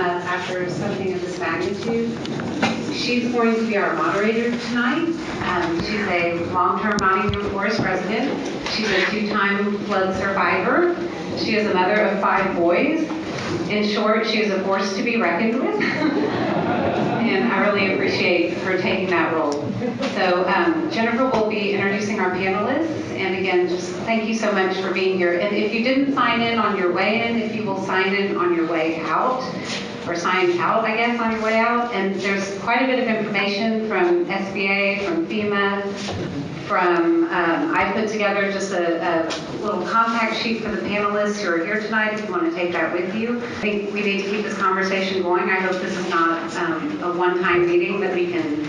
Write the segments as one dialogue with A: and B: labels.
A: up after something of this magnitude. She's going to be our moderator tonight. She's a long-term Nottingham Forest resident. She's a two-time flood survivor. She is a mother of 5 boys. In short, she is a force to be reckoned with. And I really appreciate her taking that role. So Jennifer will be introducing our panelists. And again, just thank you so much for being here. And if you didn't sign in on your way in, if you will sign in on your way out, or sign out, I guess, on your way out. And there's quite a bit of information from SBA, from FEMA, from, I put together just a little contact sheet for the panelists who are here tonight if you want to take that with you. I think we need to keep this conversation going. I hope this is not a one-time meeting, that we can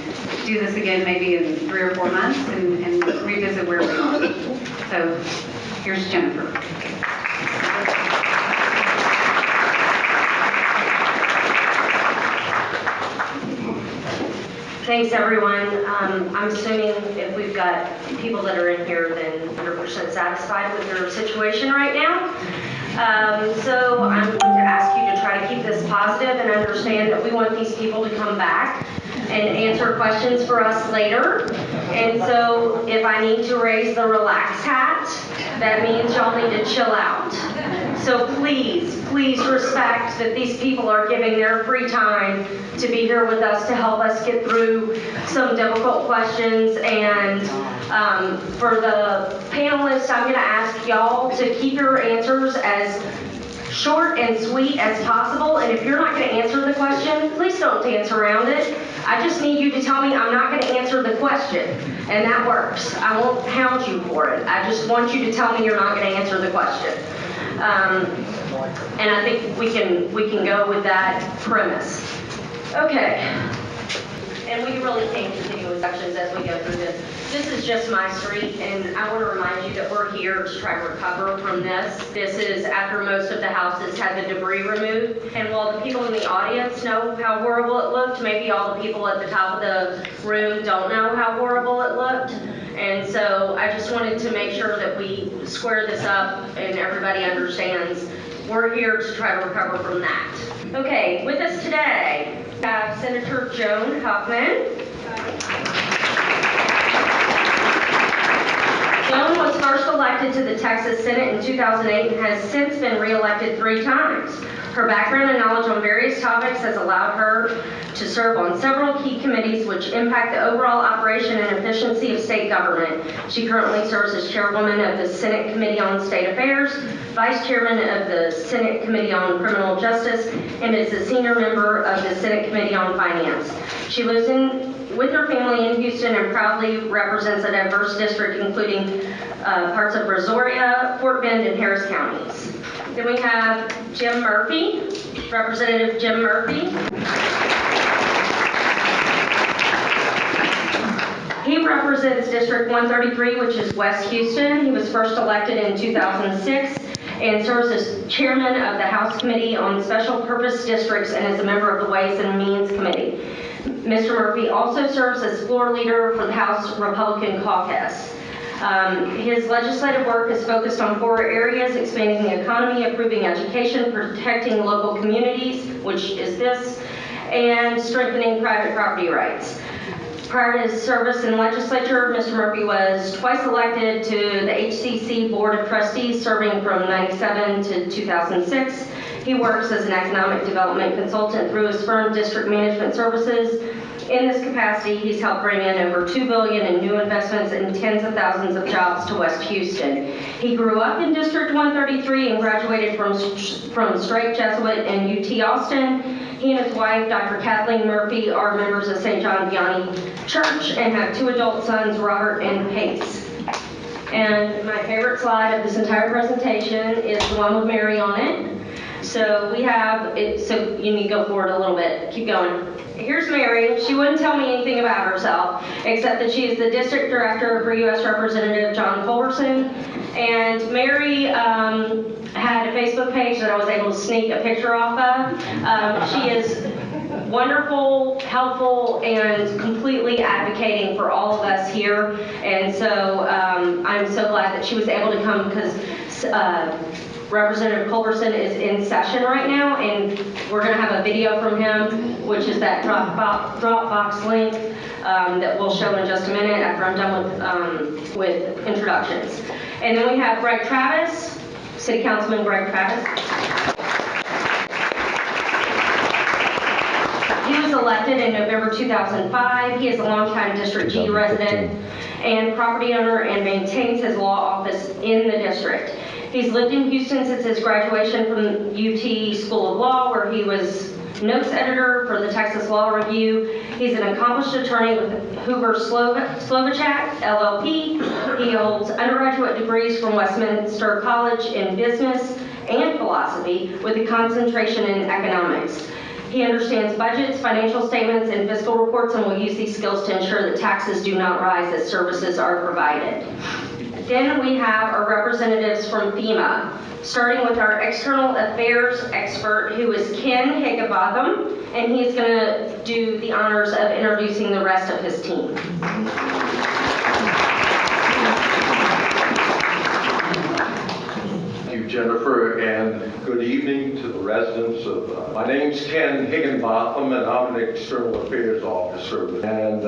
A: do this again maybe in 3 or 4 months and revisit where we are. So here's Jennifer.
B: Thanks, everyone. I'm assuming if we've got people that are in here, then 100% satisfied with their situation right now. So I'm going to ask you to try to keep this positive and understand that we want these people to come back and answer questions for us later. And so if I need to raise the relax hat, that means y'all need to chill out. So please respect that these people are giving their free time to be here with us to help us get through some difficult questions. And for the panelists, I'm going to ask y'all to keep your answers as short and sweet as possible. And if you're not going to answer the question, please don't dance around it. I just need you to tell me I'm not going to answer the question, and that works. I won't hound you for it. I just want you to tell me you're not going to answer the question. And I think we can go with that premise. Okay. And we really can't continue with sections as we go through this. This is just my street, and I want to remind you that we're here to try to recover from this. This is after most of the houses had the debris removed. And while the people in the audience know how horrible it looked, maybe all the people at the top of the room don't know how horrible it looked. And so I just wanted to make sure that we square this up and everybody understands we're here to try to recover from that. Okay, with us today, we have Senator Joan Huffman. Joan was first elected to the Texas Senate in 2008 and has since been re-elected 3 times. Her background and knowledge on various topics has allowed her to serve on several key committees which impact the overall operation and efficiency of state government. She currently serves as chairwoman of the Senate Committee on State Affairs, vice chairman of the Senate Committee on Criminal Justice, and is a senior member of the Senate Committee on Finance. She lives with her family in Houston and proudly represents a diverse district including parts of Brazoria, Fort Bend, and Harris counties. Then we have Jim Murphy, Representative Jim Murphy. He represents District 133, which is West Houston. He was first elected in 2006 and serves as chairman of the House Committee on Special Purpose Districts and is a member of the Ways and Means Committee. Mr. Murphy also serves as floor leader for the House Republican Caucus. His legislative work is focused on 4 areas: expanding the economy, improving education, protecting local communities, which is this, and strengthening private property rights. Prior to his service in legislature, Mr. Murphy was twice elected to the HCC Board of Trustees, serving from 1997 to 2006. He works as an economic development consultant through his firm, District Management Services. In this capacity, he's helped bring in over $2 billion in new investments and tens of thousands of jobs to West Houston. He grew up in District 133 and graduated from Straight Jesuit in UT Austin. He and his wife, Dr. Kathleen Murphy, are members of St. John Vianney Church and have 2 adult sons, Robert and Pace. And my favorite slide of this entire presentation is the one with Mary on it. So we have it, so you need to go forward a little bit. Keep going. Here's Mary. She wouldn't tell me anything about herself, except that she is the district director for U.S. Representative John Culberson. And Mary had a Facebook page that I was able to sneak a picture off of. She is wonderful, helpful, and completely advocating for all of us here. And so I'm so glad that she was able to come, because Representative Culberson is in session right now, and we're going to have a video from him, which is that Dropbox link that we'll show in just a minute after I'm done with introductions. And then we have Greg Travis, City Councilman Greg Travis. He was elected in November 2005. He is a longtime District G resident and property owner and maintains his law office in the district. He's lived in Houston since his graduation from UT School of Law, where he was notes editor for the Texas Law Review. He's an accomplished attorney with Hoover Slovacek, LLP. He holds undergraduate degrees from Westminster College in business and philosophy with a concentration in economics. He understands budgets, financial statements, and fiscal reports, and will use these skills to ensure that taxes do not rise as services are provided. Then we have our representatives from FEMA, starting with our external affairs expert, who is Ken Higginbotham, and he's going to do the honors of introducing the rest of his team.
C: Jennifer, and good evening to the residents of, my name's Ken Higginbotham, and I'm an External Affairs Officer. And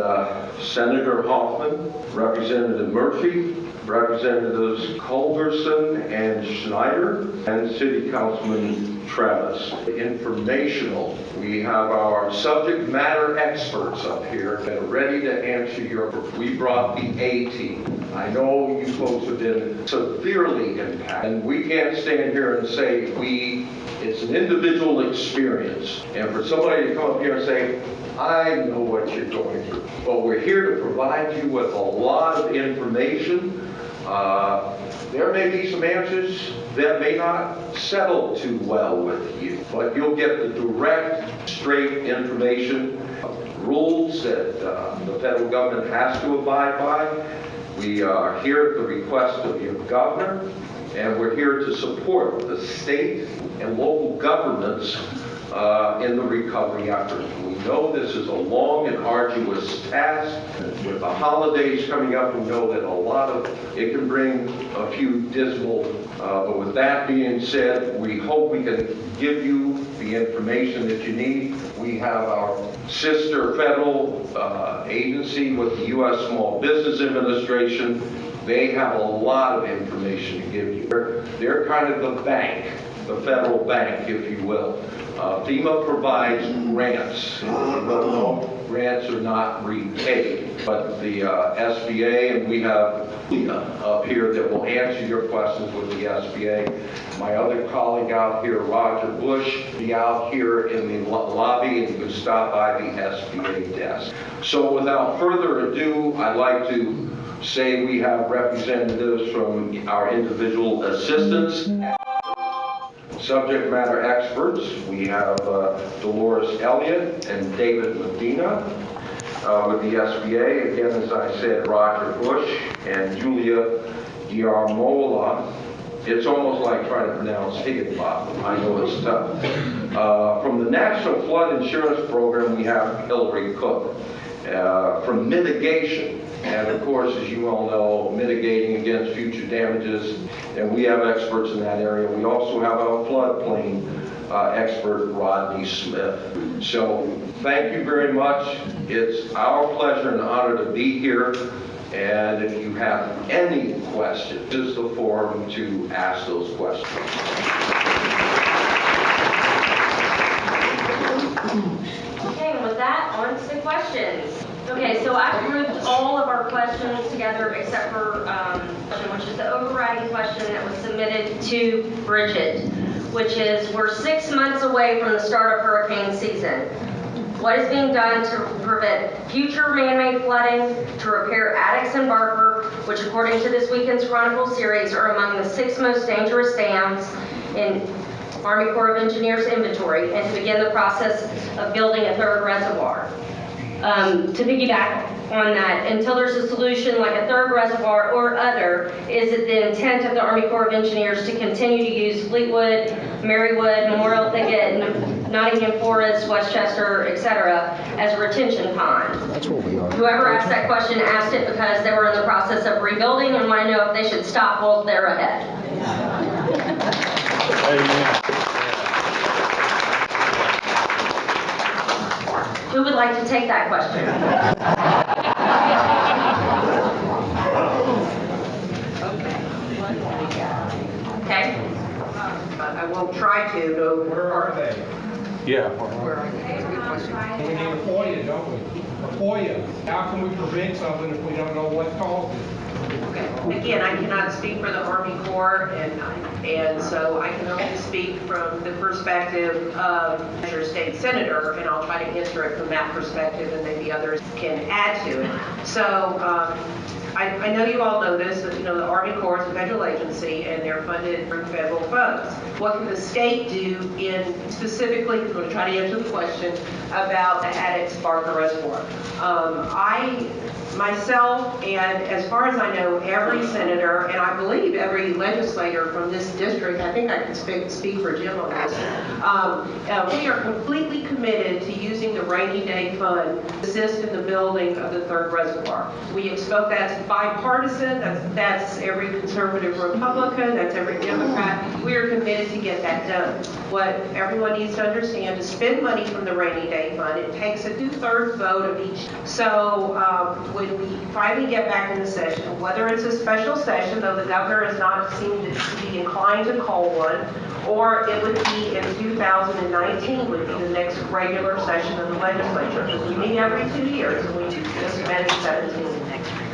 C: Senator Hoffman, Representative Murphy, Representatives Culberson and Schneider, and City Councilman Travis. Informational, we have our subject matter experts up here that are ready to answer your, we brought the A team. I know you folks have been severely impacted, and we can't stand here and say it's an individual experience. And for somebody to come up here and say, I know what you're going through. But we're here to provide you with a lot of information. There may be some answers that may not settle too well with you, but you'll get the direct, straight information, rules that the federal government has to abide by. We are here at the request of your governor, and we're here to support the state and local governments in the recovery effort. We know this is a long and arduous task. With the holidays coming up, we know that a lot of it can bring a few dismal, but with that being said, we hope we can give you the information that you need. We have our sister federal agency with the U.S. Small Business Administration. They have a lot of information to give you. They're kind of the bank, the federal bank, if you will. FEMA provides grants. Grants are not repaid, but the SBA, and we have up here that will answer your questions with the SBA. My other colleague out here, Roger Bush, be out here in the lobby, and you can stop by the SBA desk. So without further ado, I'd like to say we have representatives from our individual assistants. Subject matter experts, we have Dolores Elliott and David Medina with the SBA. Again, as I said, Roger Bush and Julia Diarmola. It's almost like trying to pronounce Higginbotham. I know it's tough. From the National Flood Insurance Program, we have Hillary Cook. From mitigation, and of course, as you all know, mitigating against future damages, and we have experts in that area. We also have a floodplain expert, Rodney Smith. So thank you very much. It's our pleasure and honor to be here. And if you have any questions, this is the forum to ask those questions.
B: Okay, and with that, on to the questions. Okay, so I grouped all of our questions together except for which is the overriding question that was submitted to Bridget, which is, we're 6 months away from the start of hurricane season. What is being done to prevent future man-made flooding, to repair attics in Barker, which according to this weekend's Chronicle series are among the 6 most dangerous dams in Army Corps of Engineers inventory, and to begin the process of building a third reservoir. To piggyback on that, until there's a solution like a third reservoir or other, is it the intent of the Army Corps of Engineers to continue to use Fleetwood, Marywood, Memorial Thicket, Nottingham Forest, Westchester, etc. as a retention pond?
D: That's what we are.
B: Whoever asked that question asked it because they were in the process of rebuilding and want to know if they should stop while they're ahead. Who would like to take that question? Okay.
D: I won't try to, no.
E: Where are they?
F: Yeah.
E: We need a FOIA, don't we? A FOIA. How can we prevent something if we don't know what caused it?
D: Again, I cannot speak for the Army Corps, and so I can only speak from the perspective of your state senator, and I'll try to answer it from that perspective, and maybe others can add to it. So, I know you all know this, that, the Army Corps is a federal agency, and they're funded through federal funds. What can the state do in specifically, I'm going to try to answer the question about the Addicts Barker Reservoir. Myself, and as far as I know, every senator, and I believe every legislator from this district, I think I can speak for Jim on this, we are completely committed to using the rainy day fund to assist in the building of the third reservoir. We spoke that's bipartisan, that's every conservative Republican, that's every Democrat. We are committed to get that done. What everyone needs to understand is spend money from the rainy day fund. It takes a 2/3 vote of each. So when we finally get back into session, whether it's a special session, though the governor has not seemed to be inclined to call one, or it would be in 2019 would be the next regular session of the legislature, because we meet every 2 years, and we just met in 17.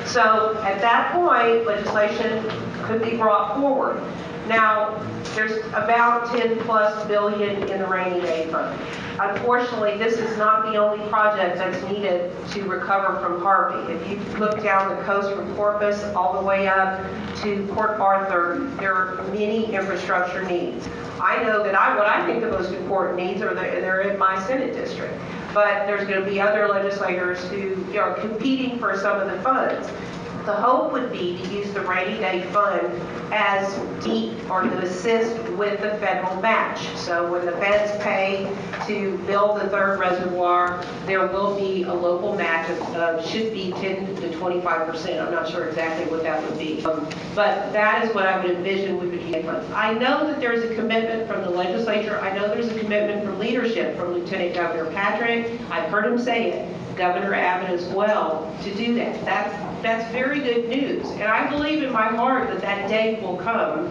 D: So at that point, legislation could be brought forward. Now, there's about $10+ billion in the rainy day fund. Unfortunately, this is not the only project that's needed to recover from Harvey. If you look down the coast from Corpus all the way up to Port Arthur, there are many infrastructure needs. I know that what I think the most important needs are they're in my Senate district. But there's going to be other legislators who are competing for some of the funds. The hope would be to use the rainy day fund as to assist with the federal match. So when the feds pay to build the third reservoir, there will be a local match of should be 10 to 25%. I'm not sure exactly what that would be. But that is what I would envision we would use funds. I know that there's a commitment from the legislature. I know there's a commitment from leadership from Lieutenant Governor Patrick. I've heard him say it. Governor Abbott as well, to do that. That's very good news. And I believe in my heart that that day will come.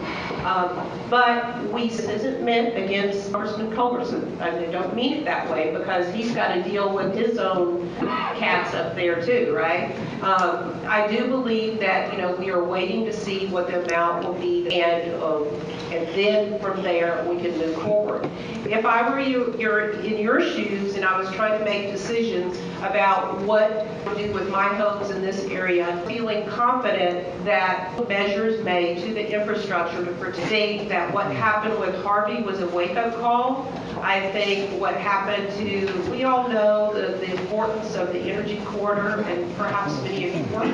D: But this isn't meant against Congressman Culberson. I don't mean it that way, because he's got to deal with his own cats up there too, right? I do believe that, we are waiting to see what the amount will be, and then from there we can move forward. If I were you're in your shoes and I was trying to make decisions about what to do with my homes in this area, feeling confident that measures made to the infrastructure to protect that what happened with Harvey was a wake-up call. I think what happened we all know the importance of the energy corridor, and perhaps many of you work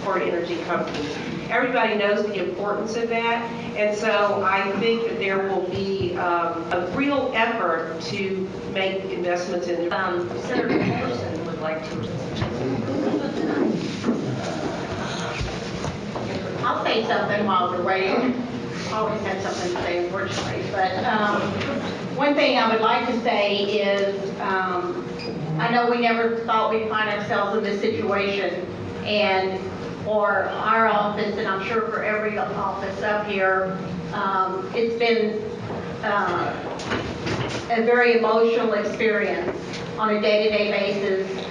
D: for energy companies. Everybody knows the importance of that, and so I think that there will be a real effort to make investments in
B: Senator Culberson would like to.
G: I'll say something while we're waiting. Always had something to say, unfortunately. But one thing I would like to say is, I know we never thought we'd find ourselves in this situation, and for our office, and I'm sure for every office up here, it's been a very emotional experience on a day-to-day basis,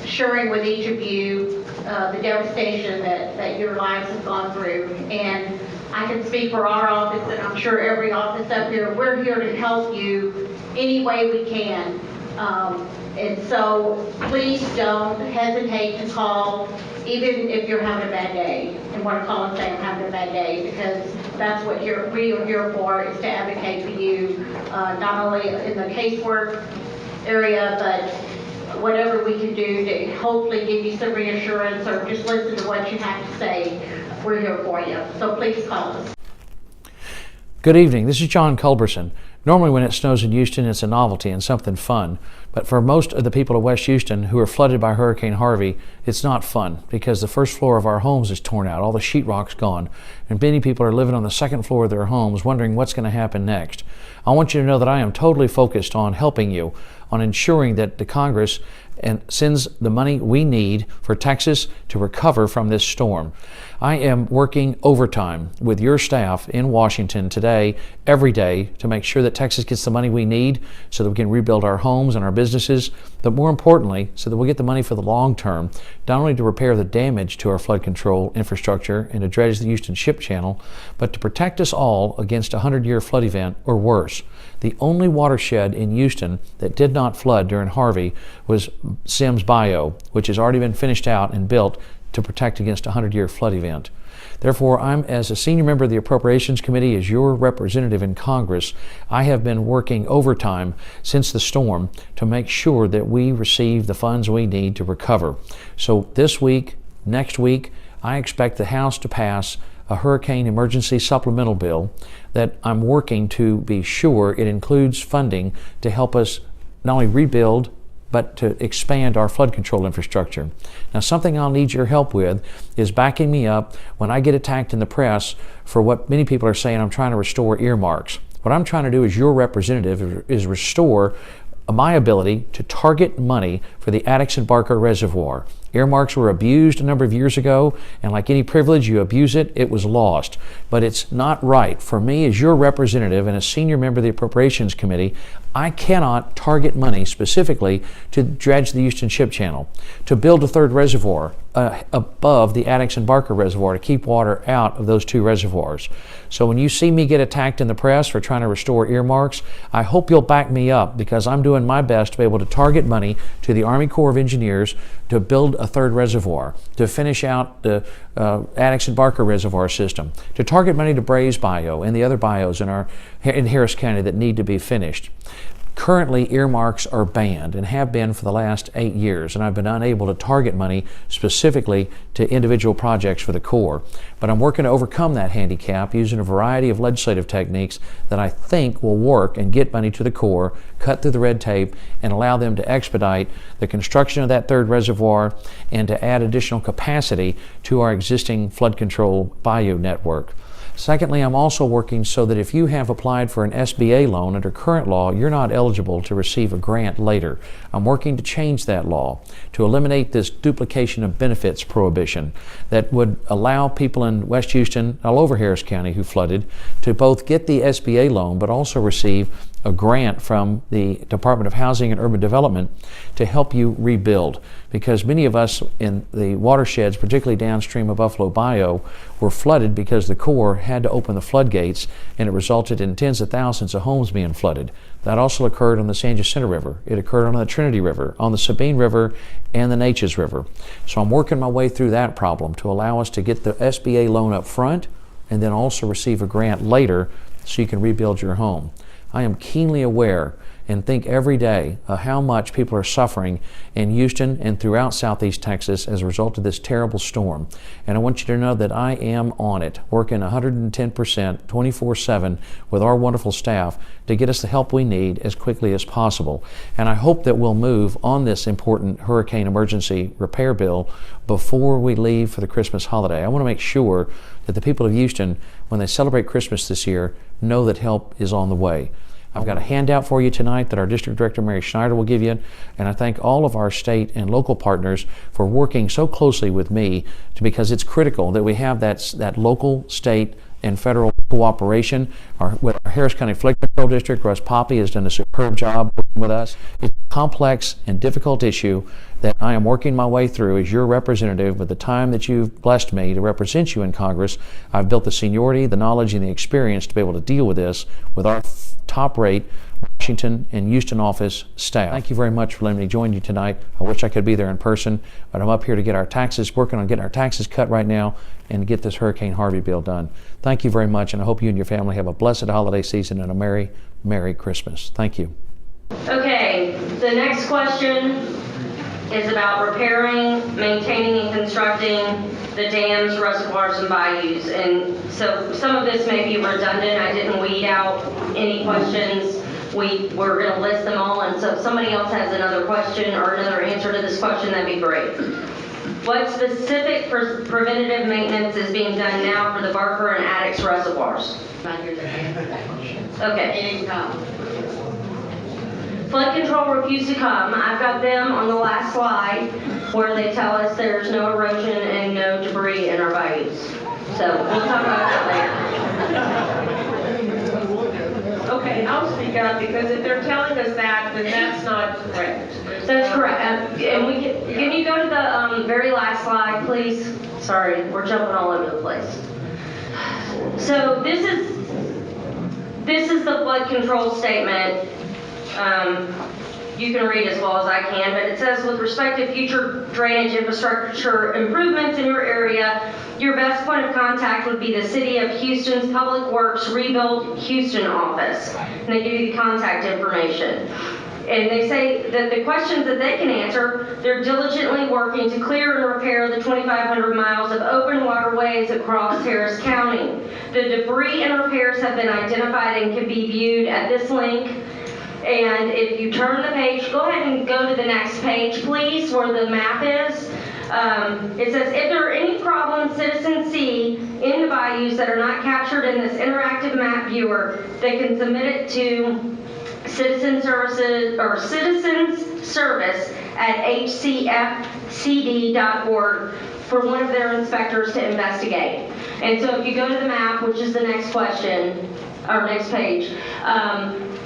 G: sharing with each of you the devastation that your lives have gone through. And I can speak for our office, and I'm sure every office up here, we're here to help you any way we can. And so please don't hesitate to call, even if you're having a bad day, and want to call and say I'm having a bad day, because that's what we are here for, is to advocate for you, not only in the casework area, but whatever we can do to hopefully give you some reassurance, or just listen to what you have to say. We're here for you. So please call us.
F: Good evening. This is John Culberson. Normally when it snows in Houston, it's a novelty and something fun. But for most of the people of West Houston who are flooded by Hurricane Harvey, it's not fun because the first floor of our homes is torn out. All the sheetrock's gone. And many people are living on the second floor of their homes wondering what's going to happen next. I want you to know that I am totally focused on helping you, on ensuring that the Congress sends the money we need for Texas to recover from this storm. I am working overtime with your staff in Washington today, every day, to make sure that Texas gets the money we need so that we can rebuild our homes and our businesses, but more importantly, so that we get the money for the long term, not only to repair the damage to our flood control infrastructure and to dredge the Houston Ship Channel, but to protect us all against a 100-year flood event or worse. The only watershed in Houston that did not flood during Harvey was Sims Bayou, which has already been finished out and built to protect against a 100-year flood event. Therefore, I'm, as a senior member of the Appropriations Committee, as your representative in Congress, I have been working overtime since the storm to make sure that we receive the funds we need to recover. So this week, next week, I expect the House to pass a hurricane emergency supplemental bill that I'm working to be sure it includes funding to help us not only rebuild but to expand our flood control infrastructure. Now, something I'll need your help with is backing me up when I get attacked in the press for what many people are saying I'm trying to restore earmarks. What I'm trying to do as your representative is restore my ability to target money for the Addison Barker Reservoir. Earmarks were abused a number of years ago, and like any privilege, you abuse it, it was lost. But it's not right. For me, as your representative and a senior member of the Appropriations Committee, I cannot target money specifically to dredge the Houston Ship Channel, to build a third reservoir above the Addison Barker Reservoir to keep water out of those two reservoirs. So when you see me get attacked in the press for trying to restore earmarks, I hope you'll back me up because I'm doing my best to be able to target money to the Army Corps of Engineers to build a third reservoir, to finish out the Addison Barker Reservoir system, to target money to Brays Bayou and the other bayous in Harris County that need to be finished. Currently, earmarks are banned and have been for the last 8 years, and I've been unable to target money specifically to individual projects for the Corps. But I'm working to overcome that handicap using a variety of legislative techniques that I think will work and get money to the Corps, cut through the red tape, and allow them to expedite the construction of that third reservoir and to add additional capacity to our existing flood control bayou network. Secondly, I'm also working so that if you have applied for an SBA loan under current law, you're not eligible to receive a grant later. I'm working to change that law to eliminate this duplication of benefits prohibition that would allow people in West Houston, all over Harris County who flooded, to both get the SBA loan but also receive a grant from the Department of Housing and Urban Development to help you rebuild. Because many of us in the watersheds, particularly downstream of Buffalo Bayou, were flooded because the Corps had to open the floodgates, and it resulted in tens of thousands of homes being flooded. That also occurred on the San Jacinto River. It occurred on the Trinity River, on the Sabine River, and the Natchez River. So I'm working my way through that problem to allow us to get the SBA loan up front and then also receive a grant later so you can rebuild your home. I am keenly aware and think every day of how much people are suffering in Houston and throughout Southeast Texas as a result of this terrible storm. And I want you to know that I am on it, working 110%, 24/7 with our wonderful staff to get us the help we need as quickly as possible. And I hope that we'll move on this important hurricane emergency repair bill before we leave for the Christmas holiday. I want to make sure that the people of Houston, when they celebrate Christmas this year, know that help is on the way. I've got a handout for you tonight that our District Director Mary Schneider will give you, and I thank all of our state and local partners for working so closely with me because it's critical that we have that local, state, and federal cooperation. With our Harris County Flood Control District, Russ Poppy has done a superb job working with us. It's a complex and difficult issue that I am working my way through as your representative. With the time that you've blessed me to represent you in Congress, I've built the seniority, the knowledge, and the experience to be able to deal with this with our top-rate Washington and Houston office staff. Thank you very much for letting me join you tonight. I wish I could be there in person, but I'm up here to get our taxes, working on getting our taxes cut right now and to get this Hurricane Harvey bill done. Thank you very much, and I hope you and your family have a blessed holiday season and a Merry, Merry Christmas. Thank you.
B: Okay, the next question is about repairing, maintaining, and constructing the dams, reservoirs, and bayous. And so some of this may be redundant. I didn't weed out any questions. We're going to list them all, and so if somebody else has another question or another answer to this question, that'd be great. What specific preventative maintenance is being done now for the Barker and Addicks reservoirs? Okay. Flood control refused to come. I've got them on the last slide where they tell us there's no erosion and no debris in our bayous. So we'll talk about that later.
D: Okay, I'll speak up because if they're telling us that, then that's not correct.
B: That's correct. And we can you go to the very last slide, please? Sorry, we're jumping all over the place. So this is the flood control statement. You can read as well as I can, but it says, with respect to future drainage infrastructure improvements in your area, your best point of contact would be the City of Houston's Public Works Rebuild Houston office. And they give you the contact information. And they say that the questions that they can answer, they're diligently working to clear and repair the 2,500 miles of open waterways across Harris County. The debris and repairs have been identified and can be viewed at this link. And if you turn the page, go ahead and go to the next page, please, where the map is. It says, if there are any problems citizens see in the bayous that are not captured in this interactive map viewer, they can submit it to Citizen Services or Citizens Service at hcfcd.org for one of their inspectors to investigate. And so if you go to the map, which is the next question, or next page,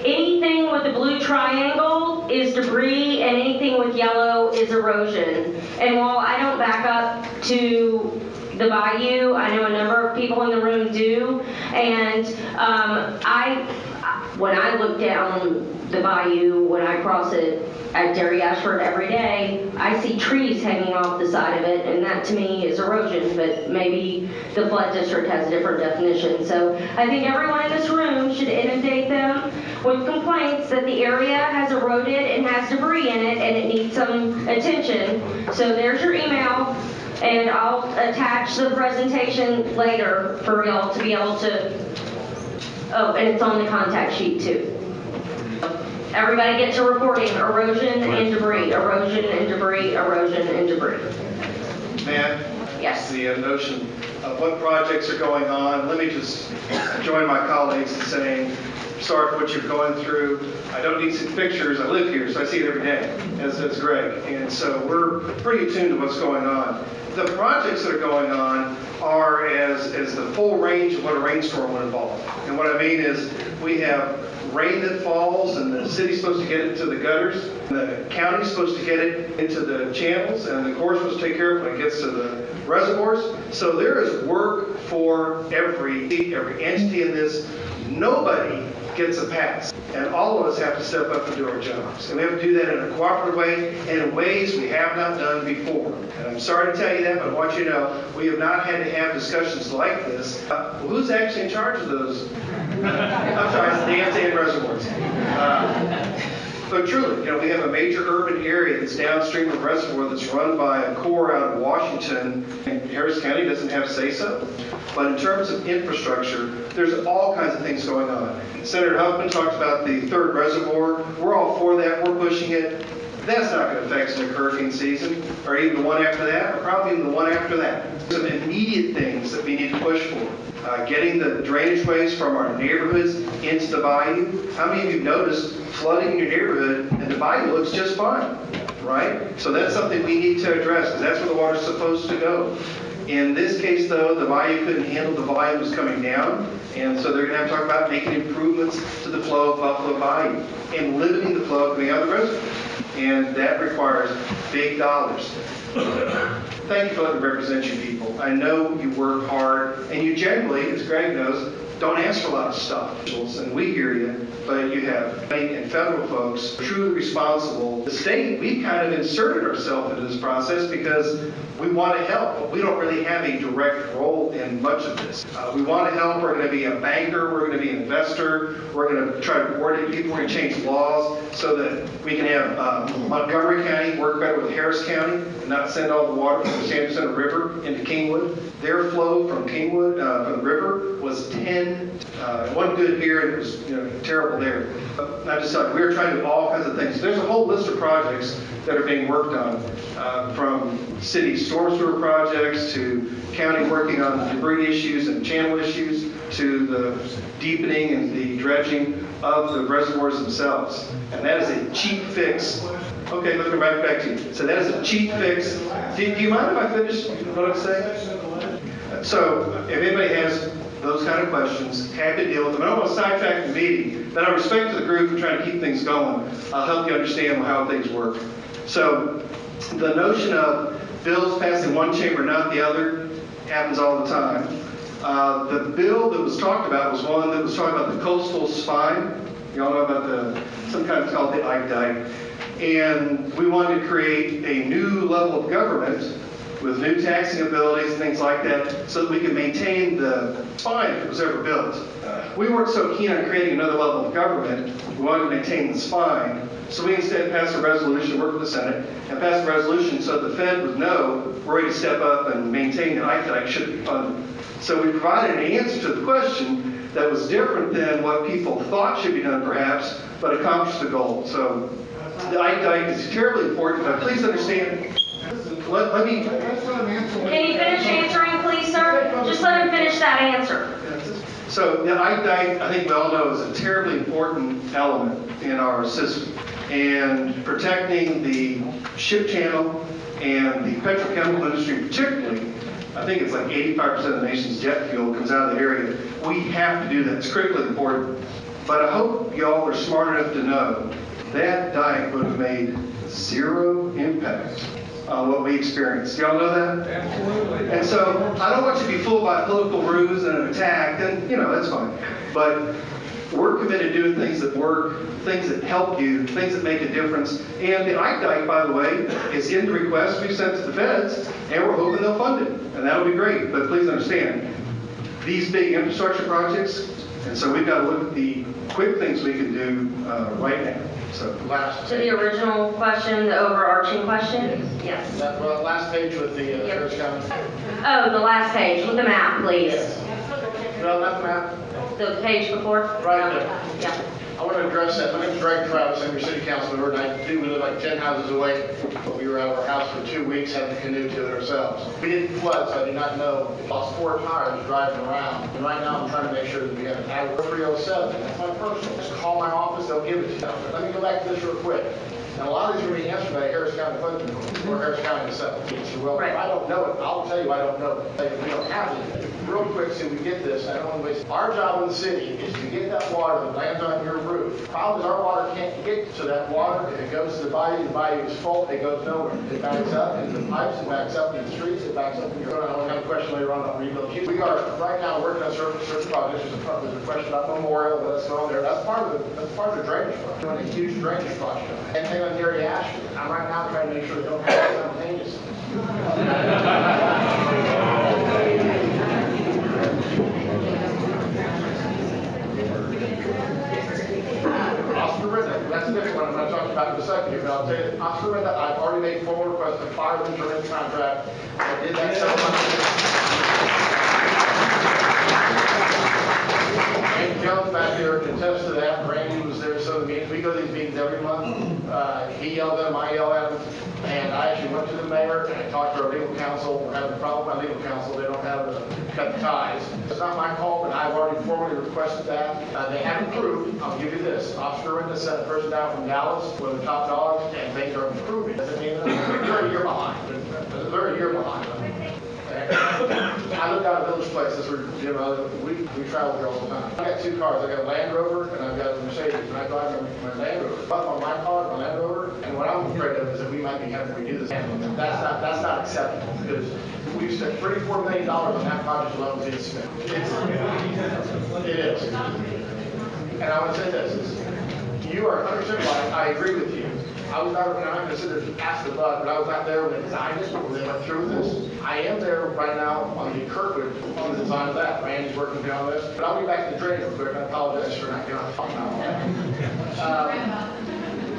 B: anything with the blue triangle is debris, and anything with yellow is erosion. And while I don't back up to the bayou, I know a number of people in the room do, and when I look down the bayou, when I cross it at Derry Ashford every day, I see trees hanging off the side of it, and that to me is erosion, but maybe the flood district has a different definition. So I think everyone in this room should inundate them with complaints that the area has eroded and has debris in it, and it needs some attention. So there's your email, and I'll attach the presentation later for y'all to be able to, oh, and it's on the contact sheet too. Everybody gets a reporting, erosion and debris, erosion and debris, erosion and debris.
H: Ma'am?
B: Yes.
H: The notion of what projects are going on, let me just join my colleagues in saying, sorry for what you're going through. I don't need to see pictures. I live here, so I see it every day, as does Greg. And so we're pretty attuned to what's going on. The projects that are going on are as the full range of what a rainstorm would involve. And what I mean is we have rain that falls, and the city's supposed to get it to the gutters. The county's supposed to get it into the channels, and the Corps is supposed to take care of it when it gets to the reservoirs. So there is work for every entity in this. Nobody gets a pass, and all of us have to step up and do our jobs. And we have to do that in a cooperative way and in ways we have not done before. And I'm sorry to tell you that, but I want you to know we have not had to have discussions like this. Who's actually in charge of those? I'm sorry, it's dams and reservoirs. But truly, we have a major urban area that's downstream of the reservoir that's run by a Corps out of Washington, and Harris County doesn't have say-so. But in terms of infrastructure, there's all kinds of things going on. Senator Huffman talked about the third reservoir. We're all for that. We're pushing it. That's not going to affect the hurricane season, or even the one after that, or probably even the one after that. Some immediate things that we need to push for. Getting the drainage ways from our neighborhoods into the bayou. How many of you noticed flooding in your neighborhood and the bayou looks just fine, right? So that's something we need to address, because that's where the water's supposed to go. In this case, though, the bayou couldn't handle the volume was coming down, and so they're going to have to talk about making improvements to the flow of Buffalo Bayou and limiting the flow coming out of the reservoir. And that requires big dollars. Thank you for letting me represent you people. I know you work hard, and you generally, as Greg knows, don't ask for a lot of stuff. And we hear you, but you have state and federal folks truly responsible. The state, we've kind of inserted ourselves into this process because we want to help, but we don't really have a direct role in much of this. We want to help. We're going to be a banker. We're going to be an investor. We're going to try to coordinate people. We're going to change laws so that we can have Montgomery County work better with Harris County and not send all the water from the San Jacinto River into Kingwood. Their flow from Kingwood, from the river, was 10. It wasn't good here, and it was terrible there. I just thought we were trying to do all kinds of things. There's a whole list of projects that are being worked on, from city storm sewer projects to county working on debris issues and channel issues to the deepening and the dredging of the reservoirs themselves. And that is a cheap fix. Okay, let's go back to you. So that is a cheap fix. Do you mind if I finish what I'm saying? So if anybody has those kind of questions, happy to deal with them. I don't want to sidetrack the meeting, but out of respect to the group and trying to keep things going, I'll help you understand how things work. So the notion of bills passing one chamber, not the other, happens all the time. The bill that was talked about was one that was talking about the coastal spine. You all know about sometimes called the Ike Dike. And we wanted to create a new level of government with new taxing abilities and things like that so that we can maintain the spine that was ever built. We weren't so keen on creating another level of government. We wanted to maintain the spine. So we instead passed a resolution, worked with the Senate, and passed a resolution so the Fed would know we're ready to step up and maintain the Ike Dike should be funded. So we provided an answer to the question that was different than what people thought should be done perhaps, but accomplished the goal. So the Ike Dike is terribly important, but please understand, let me...
B: Can you finish answering, please, sir? Just let him finish that answer.
H: So the Ike Dike, I think we all know, is a terribly important element in our system. And protecting the ship channel and the petrochemical industry particularly, I think it's like 85% of the nation's jet fuel comes out of the area. We have to do that. It's critically important. But I hope y'all are smart enough to know that dike would have made zero impact on what we experienced. Y'all know that?
E: Absolutely.
H: And so I don't want you to be fooled by a political ruse and an attack, and that's fine. But we're committed to doing things that work, things that help you, things that make a difference. And the Ike Dike, by the way, is in the request we've sent to the feds, and we're hoping they'll fund it. And that'll be great. But please understand, these big infrastructure projects, and so we've got to look at the quick things we can do right now. So
B: To the original question, the overarching question? Yes.
I: Well, last page with the Harris County.
B: Oh, the last page with the map, please.
I: Well, not the map.
B: The page before?
I: Right there.
B: Yeah.
I: I want to address that. My name is Greg Travis. I'm your city council member, and I do live like 10 houses away. But we were out of our house for 2 weeks, had to canoe to it ourselves. We didn't flood, so I do not know. We lost 4 tires driving around. And right now I'm trying to make sure that we have an Iowa 307. That's my personal. Just call my office, they'll give it to you. Let me go back to this real quick. And a lot of these are being answered by Harris County Flood Control, or Harris County itself. So, well,
B: Right.
I: I don't know it. I'll tell you I don't know it. We don't have it. Real quick, so we get this. I don't want to waste. Our job in the city is to get that water that lands on your roof. The problem is our water can't get to that water. If it goes to the bayou is full, it goes nowhere. It backs up into the pipes, it backs up into the streets, it backs up in your... I'll have a question later on. I'll rebuild. We are right now working on certain projects. There's a question about Memorial, what's going on there. That's part of the drainage project. Doing a huge drainage project. And thing on Gary Ashton. I'm right now trying to make sure they don't have it simultaneously. Oscar Rinda, that's a different one I'm going to talk about in a second here, but I'll tell you, Oscar Rinda, I've already made formal request of 5 insurance contract. I did that several months ago. Randy Jones back there can attest to that. Randy was there, so the meetings, we go to these meetings every month. He yelled at him, I yelled at him, and I actually went to the mayor and I talked to our legal counsel. We're having a problem with our legal counsel. They don't have to cut the ties. It's not my call, but I've already formally requested that. They haven't approved. I'll give you this. Officer Rinda sent a person down from Dallas, one of the top dogs, and things are improving. Doesn't mean they're a year behind. They're a year behind. I live down at Village Place. That's where we travel here all the time. I got 2 cars. I got a Land Rover and I've got a Mercedes. And I drive my Land Rover. But on my car, my Land Rover, and what I'm afraid of is that we might be having to redo this. That's not acceptable, because we've spent $34 million on that project alone to get spent. It is. And I would say this, is you are 100% right, I agree with you. I was not, and I'm not going to sit there and ask the bug, but I was not there when they designed it, when they went through this. I am there right now on the Kirkwood, on the design of that. Randy's working on this. But I'll be back to the drain real quick, and I apologize for not getting on the phone now.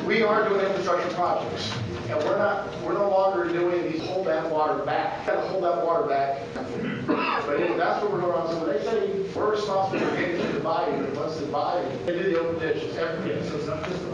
I: We are doing infrastructure projects, and we're no longer doing these hold that water back. We got to hold that water back. But that's what we're going on. So when they say we're responsible for getting to the bayou, but once the bayou, they do the open ditches every day. So it's not just the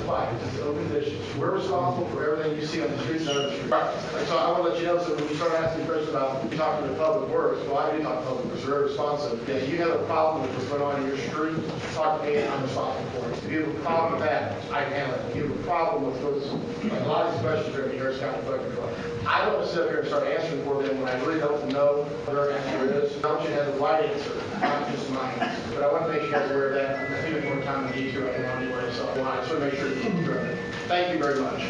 I: bayou, it's the open ditches. We're responsible for everything you see on the streets and under the streets. And so I want to let you know, so when you start asking questions about talking to public works, well, I do talk to public works, we're very responsive. If you have a problem with what's going on in your street, talk to me and I'm responsible for it. If you have a problem with that, I can handle it. If you have a problem with those, like a lot of these questions are in the Harris County Flood Control. I don't want to sit up here and start answering for them when I really don't know what their answer is. I want you to have the right answer, not just mine. But I want to make you guys aware of that. I think it's more time than need to right now anyway, so I just want to make sure you keep doing it. Thank you very much.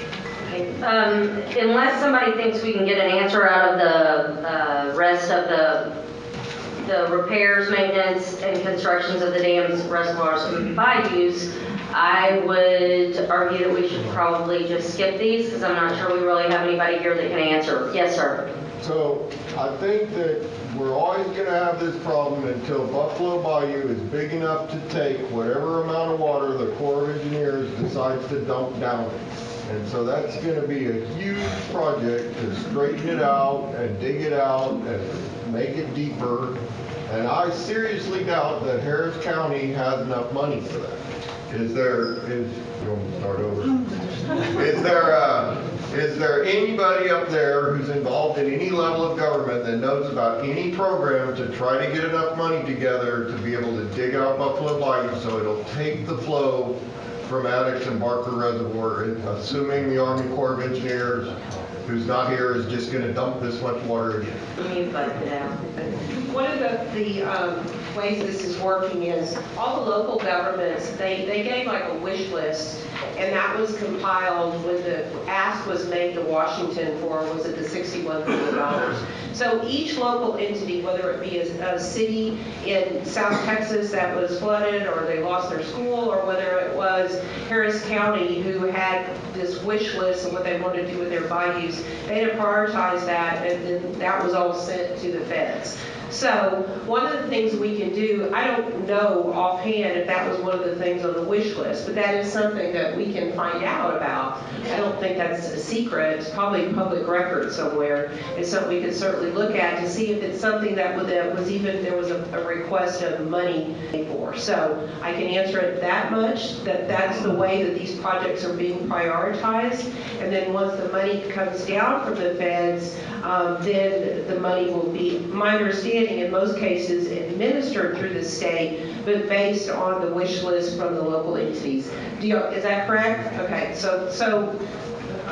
B: Unless somebody thinks we can get an answer out of the rest of the repairs, maintenance, and constructions of the dams, reservoirs, and bayous, I would argue that we should probably just skip these because I'm not sure we really have anybody here that can answer. Yes, sir.
J: So I think that we're always going to have this problem until Buffalo Bayou is big enough to take whatever amount of water the Corps of Engineers decides to dump down it. And so that's going to be a huge project to straighten it out and dig it out and make it deeper. And I seriously doubt that Harris County has enough money for that. You want me to start over? Is there anybody up there who's involved in any level of government that knows about any program to try to get enough money together to be able to dig out Buffalo Bayou so it'll take the flow from Addicks and Barker Reservoir, assuming the Army Corps of Engineers, who's not here, is just going to dump this much water again?
D: One of the ways this is working is all the local governments, they gave like a wish list, and that was compiled when the ask was made to Washington for, was it the $61 billion? So each local entity, whether it be a city in South Texas that was flooded or they lost their school, or whether it was Harris County who had this wish list of what they wanted to do with their bayous, they had to prioritize that, and then that was all sent to the feds. So one of the things we can do, I don't know offhand if that was one of the things on the wish list, but that is something that we can find out about. I don't think that's a secret. It's probably public record somewhere. It's something we could certainly look at to see if it's something that was even, there was a request of money for. So I can answer it that much, that's the way that these projects are being prioritized. And then once the money comes down from the feds, then the money will be, my understanding, in most cases, administered through the state, but based on the wish list from the local entities. Is that correct? Okay, so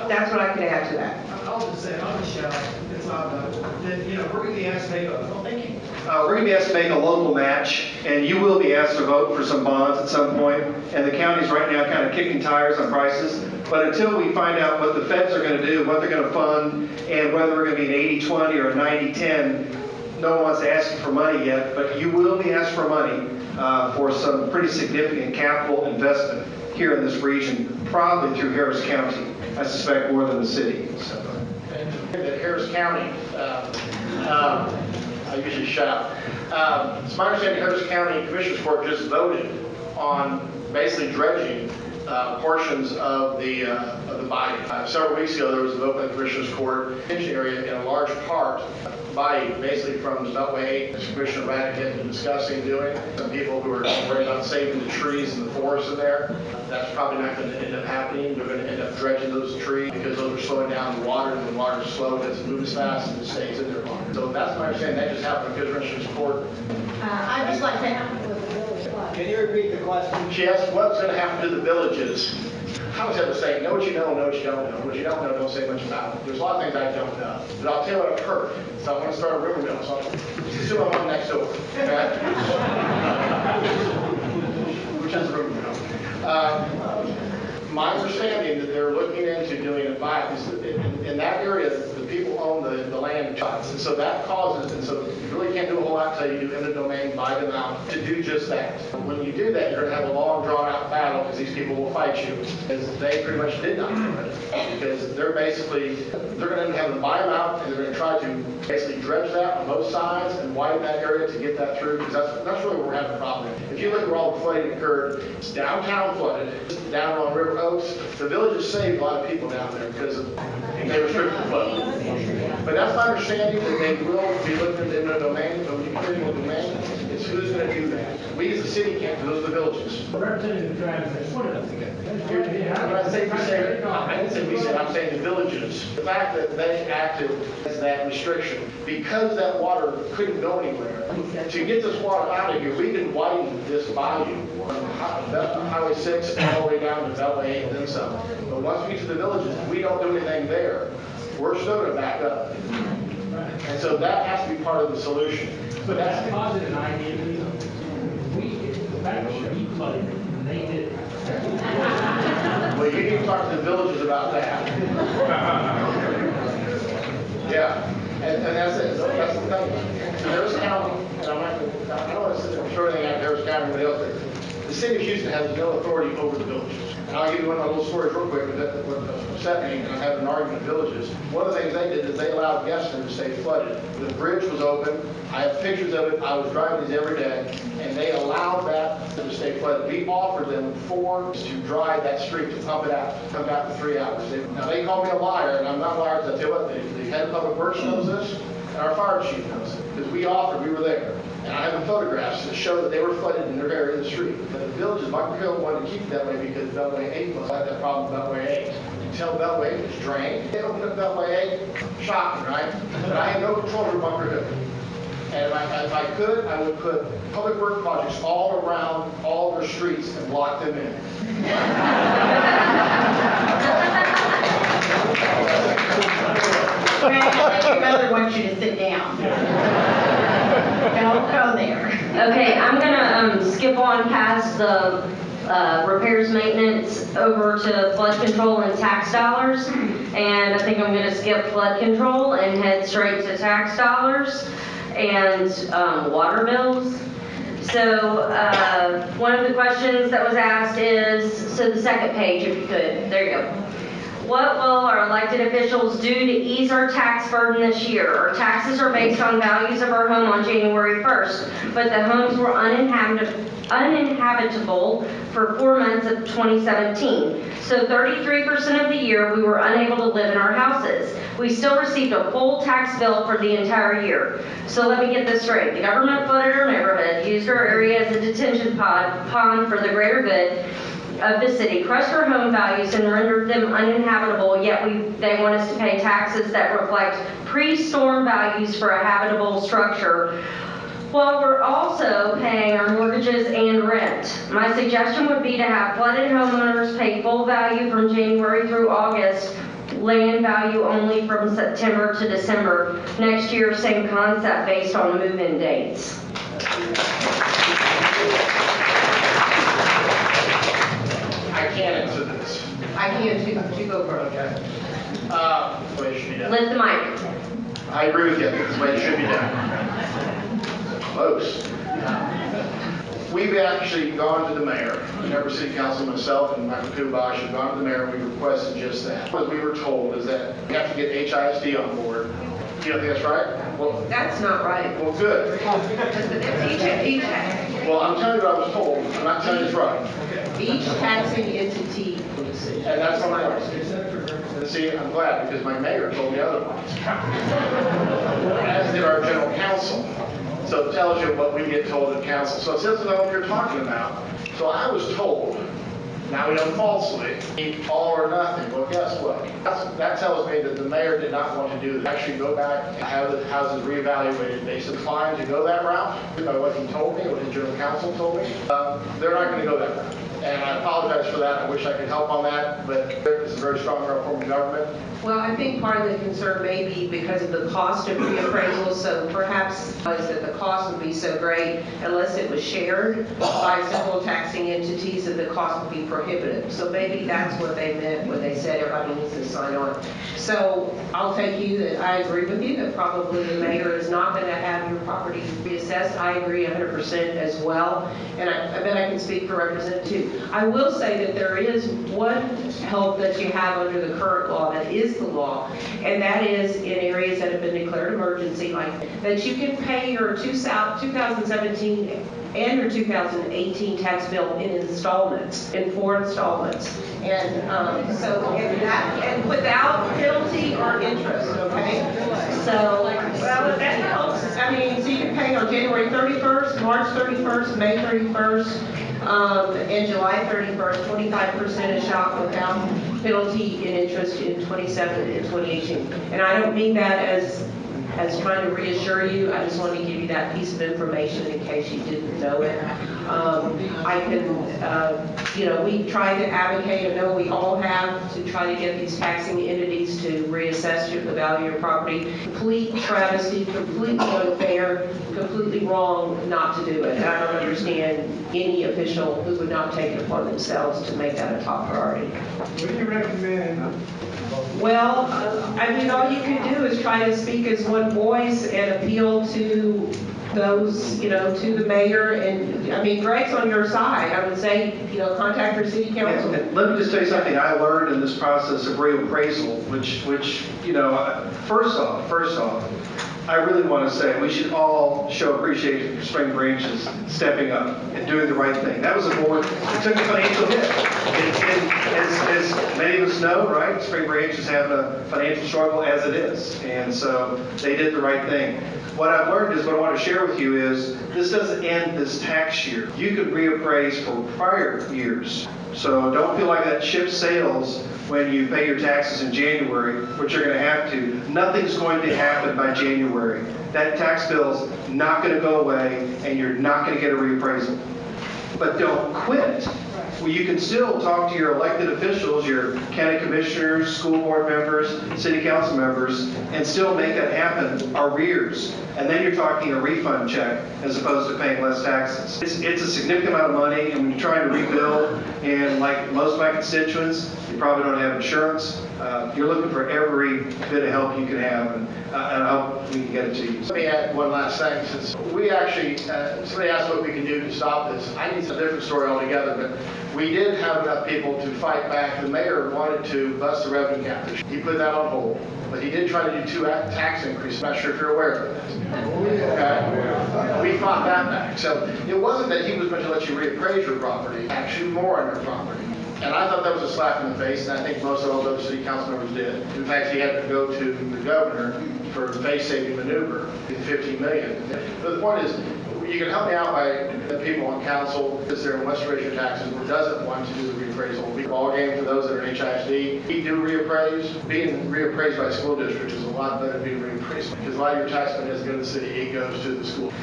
D: that's what I can add to that.
H: I'll just say, on the show, it's not that, we're going to be asked to make we're going to be asked to make a local match, and you will be asked to vote for some bonds at some point. And the county's right now kind of kicking tires on prices. But until we find out what the feds are going to do, what they're going to fund, and whether we're going to be an 80-20 or a 90-10, no one wants to ask you for money yet. But you will be asked for money for some pretty significant capital investment here in this region, probably through Harris County. I suspect more than the city. So.
I: That Harris County, I usually shut up. It's my understanding Harris County Commissioners Court just voted on basically dredging portions of the bayou. Several weeks ago, there was a vote by the Commissioners Court area in a large part bayou, basically from the Beltway 8, as Commissioner Raddick had been discussing doing. Some people who are worried about saving the trees and the forests in there. That's probably not going to end up happening. They're going to end up dredging those trees because those are slowing down the water, and the water is slow, it doesn't move as fast, and it stays in there longer. So that's my understanding. That just happened in Commissioners Court.
G: I'd just like to have with the village flood.
I: Can you repeat the question? She asked what's going to happen to the villages. I always have to say, know what you know, know what you don't know. What you don't know, don't say much about it. There's a lot of things I don't know. But I'll tell you what I've heard. So I'm going to start a rumor mill. So assume I'm on next door. Okay? Which is a rumor mill. my understanding that they're looking into doing a buyout, in that area, the people own the land, and so that causes, and so you really can't do a whole lot until you do eminent domain, buy them out, to do just that. When you do that, you're going to have a long, drawn-out battle, because these people will fight you, because they pretty much did not do it, because they're going to have to buy them out, and they're going to try to basically dredge that on both sides and widen that area to get that through, because that's really where we're having a problem. If you look at where all the flooding occurred, it's downtown flooded, down on River Oaks. The villages saved a lot of people down there because they restricted the flow. But that's my understanding, that they will be looking at the eminent domain, but when you put eminent domain, it's who's going to do that. We as a city can't, because those are the villages.
E: Representative Travis, what is it?
I: When I say we say, I didn't say we said, I'm saying the villages. The fact that they acted as that restriction, because that water couldn't go anywhere. To get this water out of here, we can widen this bayou from Highway 6 all the way down to Beltway 8 and then some. But once we get to the villages, if we don't do anything there, we're still going to back up. And so that has to be part of the solution.
E: But that's positive idea. The fact that we flooded, and they did.
I: Well, you need to talk to the villages about that. Yeah, and that's it. That's the thing. So Harris County, and I don't want to throw anything out Harris County or anybody else there. The city of Houston has no authority over the villages. And I'll give you one of my little stories real quick. What upset me, and I had an argument with villages. One of the things they did is they allowed Geston to stay flooded. The bridge was open. I have pictures of it. I was driving these every day, and they allowed that to stay flooded. We offered them forms to dry that street, to pump it out for 3 hours. Now they call me a liar, and I'm not a liar, because I tell you what, the head of public works knows this, and our fire chief knows it, because we were there. And I have the photographs that show that they were flooded in their area in the street. And the villages, Bunker Hill wanted to keep it that way because Beltway 8 was like that problem with Beltway 8. Until Beltway 8 was drained, they opened up Beltway 8. Shocking, right? But I had no control over Bunker Hill. And if I could, I would put public work projects all around all their streets and block them in.
G: Greg, I think your mother wants you to sit down. Don't go there.
B: Okay, I'm gonna skip on past the repairs, maintenance, over to flood control and tax dollars. And I think I'm gonna skip flood control and head straight to tax dollars and water bills. So one of the questions that was asked is, so the second page, if you could, there you go. What will our elected officials do to ease our tax burden this year? Our taxes are based on values of our home on January 1st, but the homes were uninhabitable for 4 months of 2017. So 33% of the year we were unable to live in our houses. We still received a full tax bill for the entire year. So let me get this straight. The government flooded our neighborhood, used our area as a detention pond for the greater good of the city, crushed our home values and rendered them uninhabitable, yet they want us to pay taxes that reflect pre-storm values for a habitable structure, while we're also paying our mortgages and rent. My suggestion would be to have flooded homeowners pay full value from January through August, land value only from September to December. Next year, same concept based on move-in dates.
I: I can't answer this.
D: I can too. You go first.
I: Okay. The way it should be done.
B: Lift the mic.
I: I agree with you. That's the way it should be done. Close. We've actually gone to the mayor, Member City Council, myself, and Michael Kubash have gone to the mayor, and we requested just that. What we were told is that we have to get HISD on board. You don't think that's right? Well,
D: That's not right.
I: well, good.
D: Each
I: Well, I'm telling you what I was told. I'm not telling you it's right.
D: taxing entity.
I: And that's what I was. And see, I'm glad, because my mayor told me otherwise. As did our general counsel. So it tells you what we get told at council. So it says to know what you're talking about. So I was told, now we know falsely, all or nothing. Well, guess what? That tells me that the mayor did not want to do that. Actually go back and have the houses reevaluated. They declined to go that route by what he told me, what his general counsel told me. They're not going to go that route. And I apologize for that. I wish I could help on that, but it's a very strong form of government.
D: Well, I think part of the concern may be because of the cost of reappraisal, so perhaps is that the cost would be so great unless it was shared by several taxing entities that the cost would be prohibitive. So maybe that's what they meant when they said everybody needs to sign on. So I'll take you that I agree with you that probably the mayor is not going to have your property reassessed. I agree 100% as well, and I bet I can speak for Representative too. I will say that there is one help that you have under the current law that is the law, and that is in areas that have been declared emergency, like that you can pay your 2017 and your 2018 tax bill in installments, in 4 installments. And and without penalty or interest, okay? So, well, that helps. I mean, so you can pay on January 31st, March 31st, May 31st, and July 31st, 25% a shot without penalty and interest in 27 and 2018. And I don't mean that as trying to reassure you. I just want to give you that piece of information in case you didn't know it. I can, we try to advocate, I know we all have, to try to get these taxing entities to reassess the value of your property. Complete travesty, completely unfair, completely wrong not to do it. And I don't understand any official who would not take it upon themselves to make that a top priority.
E: What do you recommend?
D: Well, I mean, all you can do is try to speak as one voice and appeal to those, to the mayor. And I mean, Greg's on your side. I would say, contact your city council.
H: And let me just tell you something I learned in this process of reappraisal, which first off, I really want to say we should all show appreciation for Spring Branch's stepping up and doing the right thing. That was a board, it took a financial hit. As many of us know, right, Spring Branch is having a financial struggle as it is. And so they did the right thing. What I've learned is, what I want to share with you is, this doesn't end this tax year. You could reappraise for prior years. So don't feel like that ship sails when you pay your taxes in January, which you're going to have to. Nothing's going to happen by January. That tax bill's not going to go away, and you're not going to get a reappraisal. But don't quit. Well, you can still talk to your elected officials, your county commissioners, school board members, city council members, and still make that happen, arrears. And then you're talking a refund check as opposed to paying less taxes. It's a significant amount of money, and when you're trying to rebuild, and like most of my constituents, you probably don't have insurance. You're looking for every bit of help you can have, and I hope we can get it to you.
I: Let me add one last thing. Since we actually, somebody asked what we can do to stop this. I need a different story altogether, but we did have enough people to fight back. The mayor wanted to bust the revenue cap. He put that on hold, but he did try to do 2 tax increases. I'm not sure if you're aware of that. Okay? We fought that back. So it wasn't that he was going to let you reappraise your property, actually more on your property. And I thought that was a slap in the face, and I think most of all those city council members did. In fact, he had to go to the governor for a face-saving maneuver, $15 million. But the point is, you can help me out by the people on council, because they're in West Racial Taxes, who doesn't want to do the reappraisal. Big ball game for those that are in HISD. We do reappraise. Being reappraised by school districts is a lot better than being reappraised, because a lot of your tax money doesn't go to the city, it goes to the school.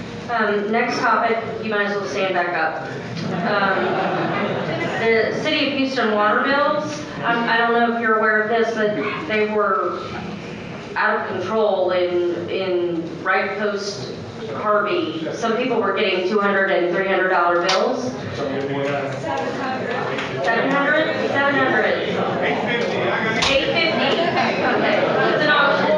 B: Next topic, you might as well stand back up. The City of Houston water bills, I don't know if you're aware of this, but they were out of control in right post Harvey. Some people were getting $200 and $300 bills. 700? 850. Okay, it's an option.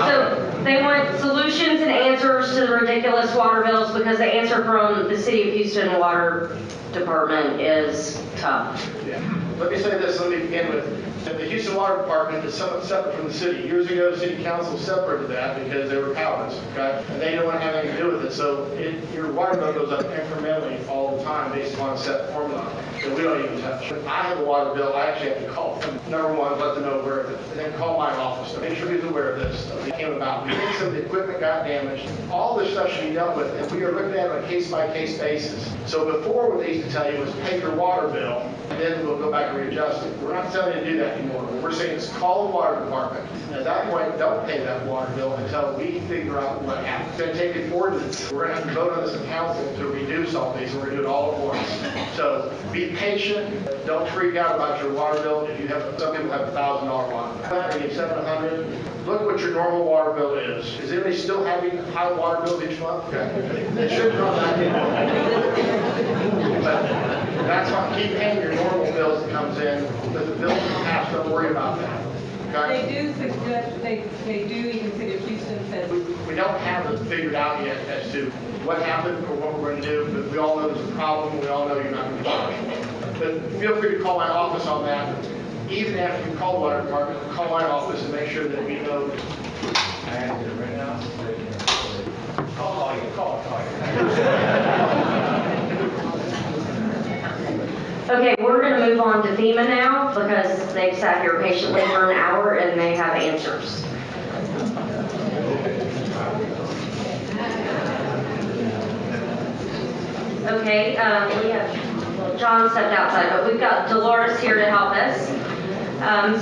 B: So they want solutions and answers to the ridiculous water bills, because the answer from the City of Houston Water Department is tough.
I: Yeah. Let me say this, let me begin with, the Houston Water Department is somewhat separate from the city. Years ago, the city council separated that because they were powerless, okay? And they didn't want to have anything to do with it. So your water bill goes up incrementally all the time based upon a set formula that we don't even touch. When I have a water bill, I actually have to call them. Number one, let them know where it is. And then call my my office to make sure he's aware of this. It came about. We think some of the equipment got damaged. All this stuff should be dealt with, and we are looking at it on a case-by-case basis. So before, what they used to tell you was pay your water bill, and then we'll go back and readjust it. We're not telling you to do that anymore. What we're saying is call the water department. And at that point, don't pay that water bill until we figure out what happened. It's going to take an ordinance. We're going to have to vote on this in council to reduce all these, and we're going to do it all at once. So be patient. Don't freak out about your water bill. If you have, some people have $1,000 water bill. You have $700. Look what your normal water bill is. Is anybody still having high water bills each month? Okay. It should come back in. But that's why keep paying your normal bills that comes in, but the bills don't have, don't worry about that. Okay?
K: They do suggest, they do, even City of Houston says.
I: We don't have it figured out yet as to what happened or what we're going to do, but we all know there's a problem. We all know you're not going to charge. But feel free to call my office on that. Even after you call the water department, call my office and make sure that we know.
E: Right now? I'll call you.
B: Okay, we're going to move on to FEMA now because they've sat here patiently for an hour and they have answers. Okay, we have, John stepped outside, but we've got Dolores here to help us.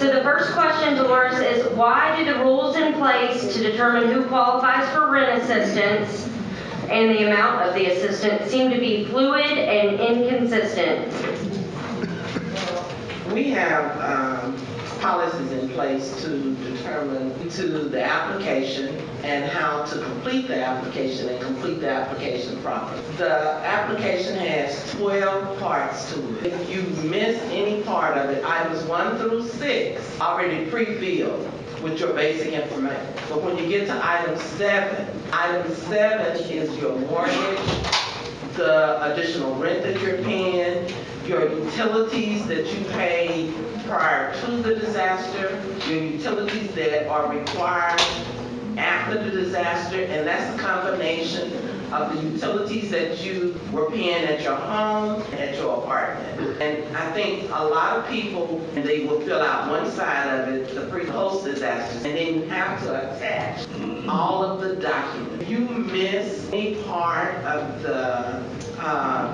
B: So the first question, Dolores, is why do the rules in place to determine who qualifies for rent assistance and the amount of the assistance seem to be fluid and inconsistent?
L: We have policies in place to determine to the application and how to complete the application and complete the application properly. The application has 12 parts to it. If you miss any part of it, items 1 through 6 already pre-filled with your basic information. But when you get to item 7 is your mortgage, the additional rent that you're paying, your utilities that you pay prior to the disaster, your utilities that are required after the disaster, and that's a combination of the utilities that you were paying at your home and at your apartment. And I think a lot of people, they will fill out one side of it, the pre-post disaster, and then you have to attach all of the documents. If you miss any part of the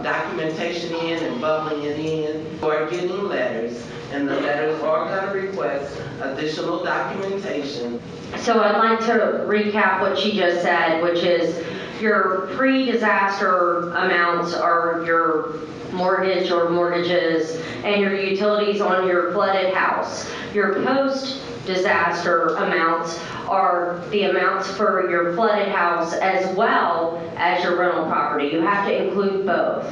L: documentation in and bubbling it in, or getting letters, and the letters are going to request additional documentation.
B: So I'd like to recap what she just said, which is your pre-disaster amounts are your mortgage or mortgages and your utilities on your flooded house. Your post-disaster amounts are the amounts for your flooded house as well as your rental property. You have to include both.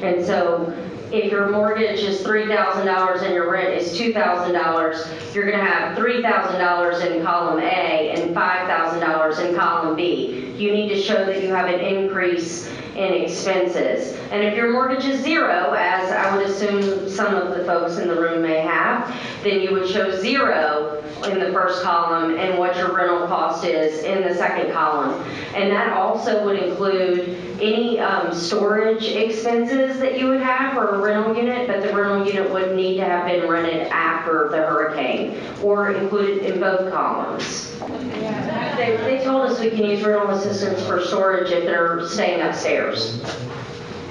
B: And so if your mortgage is $3,000 and your rent is $2,000, you're going to have $3,000 in column A and $5,000 in column B. You need to show that you have an increase in expenses. And if your mortgage is 0, as I would assume some of the folks in the room may have, then you would show 0 in the first column and what your rental cost is in the second column. And that also would include any storage expenses that you would have for a rental unit, but the rental unit would need to have been rented after the hurricane or included in both columns. They told us we can use rental assistance for storage if they're staying upstairs.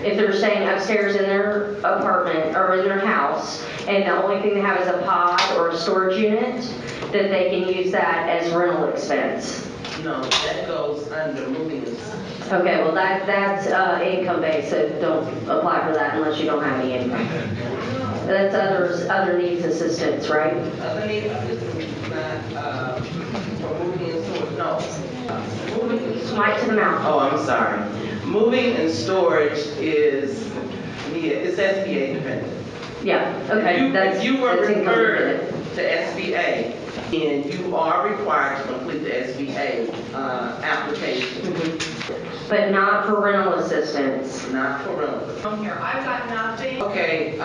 B: If they're staying upstairs in their apartment or in their house, and the only thing they have is a pod or a storage unit, that they can use that as rental expense.
L: No, that goes under moving.
B: Okay, well that's income based, so don't apply for that unless you don't have any income. That's other needs assistance, right?
L: Other needs assistance, not for moving and storage. No. Moving.
B: Right to the mouth.
L: Oh, I'm sorry. Moving and storage is, it's SBA dependent.
B: Yeah, okay.
L: If you were
B: that's income
L: referred
B: dependent.
L: to SBA, and you are required to complete the SBA application.
B: Mm-hmm. But not for rental assistance.
L: Not for rental.
K: Here, I've got nothing.
L: Okay,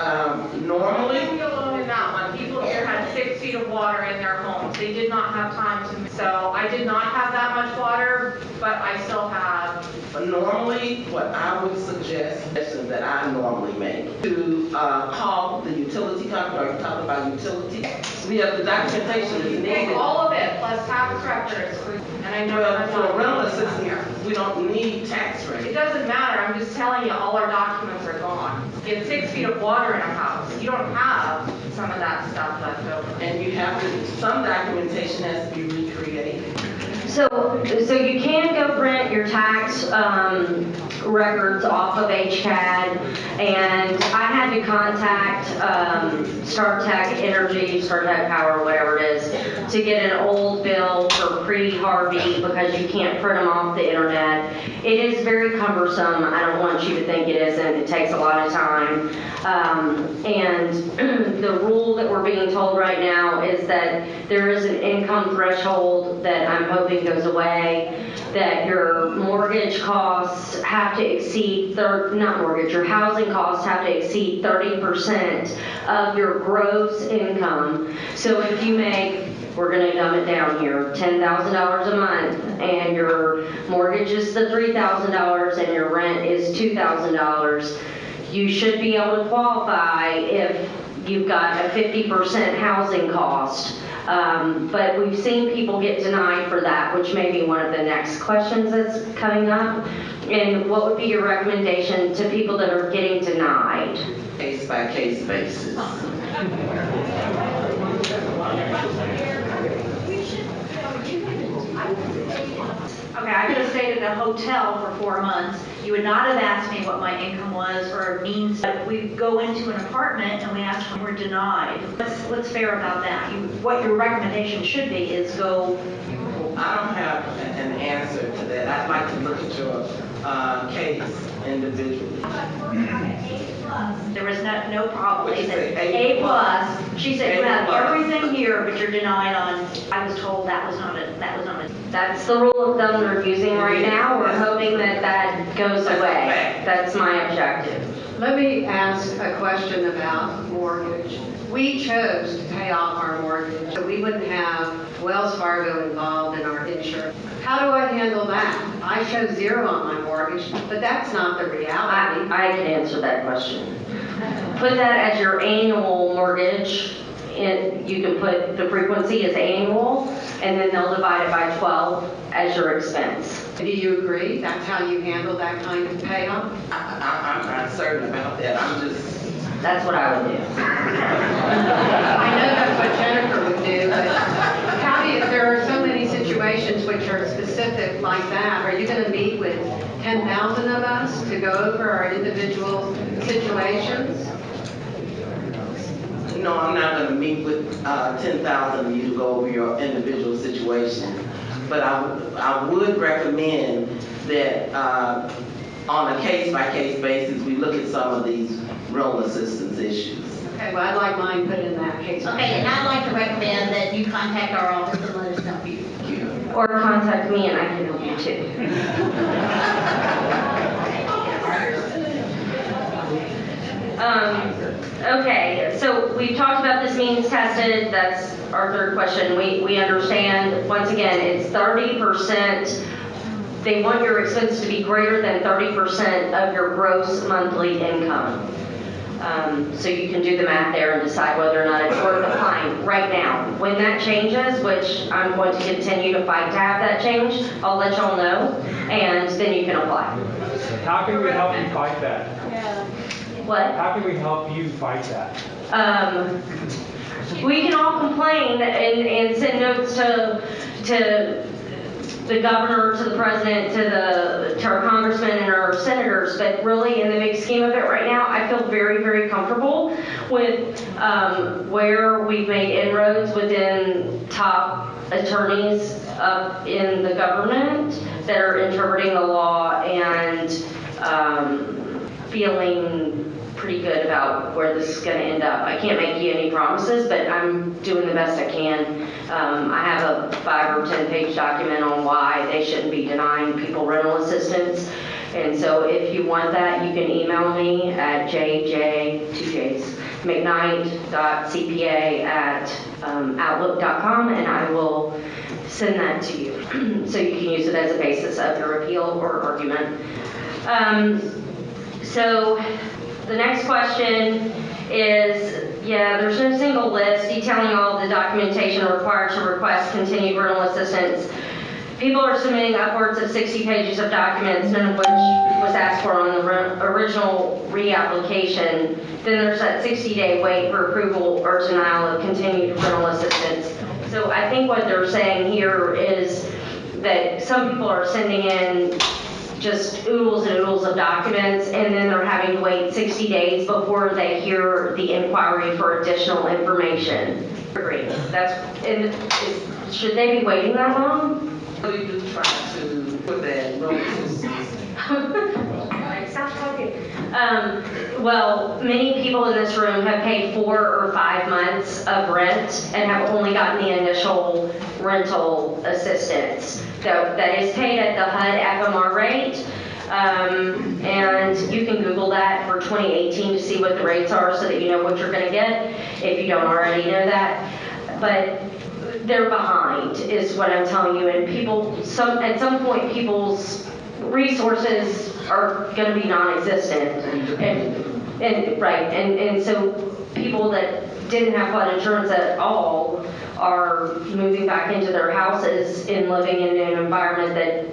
L: normally.
K: Leave me alone in that one. People here had
M: 6 feet of water in their homes. They did not have time to, so I did not have that much water, but I still have.
L: But normally, what I would suggest, suggestions that I normally make, to call the utility company, or you talk about utility, we have the documentation is
M: Take
L: needed.
M: all of it, plus tax records, and I know
L: Well,
M: I'm
L: for
M: not
L: a rental
M: doing that
L: assistance,
M: here.
L: we don't need tax
M: It
L: records.
M: doesn't matter, I'm just telling you, all our documents are gone. You have 6 feet of water in a house, you don't have some of that stuff left over.
L: And you have to, some documentation has to be recreated.
B: So you can go print your tax records off of HCAD, and I had to contact StarTech Energy, StarTech Power, whatever it is, to get an old bill for pre-Harvey because you can't print them off the internet. It is very cumbersome. I don't want you to think it isn't. It takes a lot of time. And the rule that we're being told right now is that there is an income threshold that I'm hoping goes away, that your mortgage costs have to exceed, your housing costs have to exceed 30% of your gross income. So if you make, we're gonna dumb it down here, $10,000 a month, and your mortgage is the $3,000 and your rent is $2,000, you should be able to qualify if you've got a 50% housing cost. But we've seen people get denied for that, which may be one of the next questions that's coming up. And what would be your recommendation to people that are getting denied?
L: Case by case basis.
G: Okay, I could have stayed at a hotel for 4 months. You would not have asked me what my income was or means. But we go into an apartment and we ask when we're denied. What's fair about that? What your recommendation should be is go.
L: I don't have an answer to that. I'd like to look at your case individually.
G: There was no problem.
L: What'd
G: They
L: you
G: said
L: say,
G: A plus. She said you
L: A
G: have
L: plus.
G: everything here, but you're denied on. I was told that was not a.
B: That's the rule of thumb they're using right now. We're hoping that that goes away. That's my objective.
N: Let me ask a question about mortgage. We chose to pay off our mortgage, so we wouldn't have Wells Fargo involved in our insurance. How do I handle that? I show 0 on my mortgage, but that's not the reality.
B: I can answer that question. Put that as your annual mortgage. And you can put the frequency as annual, and then they'll divide it by 12 as your expense.
N: Do you agree? That's how you handle that kind of payoff?
L: I'm not certain about that.
B: That's what I would do.
N: I know that's what Jennifer would do, but how do you, there are so many situations which are specific like that. Are you going to meet with 10,000 of us to go over our individual situations?
L: No, I'm not going to meet with 10,000 of you to go over your individual situation. But I would recommend that on a case-by-case basis, we look at some of these rental assistance issues.
N: Okay, well, I'd like mine put in that case.
G: Okay, and I'd like to recommend that you contact our office and let us help you.
B: Or contact me and I can help you too. Okay, so we've talked about this means tested. That's our third question. We understand, once again, it's 30%. They want your expense to be greater than 30% of your gross monthly income. So you can do the math there and decide whether or not it's worth applying right now. When that changes, which I'm going to continue to fight to have that change, I'll let y'all know, and then you can apply.
E: How can we help you fight that?
B: What?
E: How can we help you fight that?
B: We can all complain and send notes to the governor, to the president, to our congressmen and our senators, but really in the big scheme of it right now, I feel very, very comfortable with where we've made inroads within top attorneys up in the government that are interpreting the law and feeling pretty good about where this is going to end up. I can't make you any promises, but I'm doing the best I can. I have a 5 or 10 page document on why they shouldn't be denying people rental assistance. And so if you want that, you can email me at jj2js mcknight.cpa@outlook.com, and I will send that to you so you can use it as a basis of your appeal or argument. So the next question is, there's no single list detailing all the documentation required to request continued rental assistance. People are submitting upwards of 60 pages of documents, none of which was asked for on the original reapplication. Then there's that 60-day wait for approval or denial of continued rental assistance. So I think what they're saying here is that some people are sending in just oodles and oodles of documents, and then they're having to wait 60 days before they hear the inquiry for additional information. Agreed. Should they be waiting that long?
L: We do try to put that notice.
B: Stop talking. Well, many people in this room have paid 4 or 5 months of rent and have only gotten the initial rental assistance. That is paid at the HUD FMR rate. And you can Google that for 2018 to see what the rates are so that you know what you're going to get if you don't already know that. But they're behind is what I'm telling you, and at some point people's resources are going to be non-existent, and so people that didn't have flood insurance at all are moving back into their houses and living in an environment that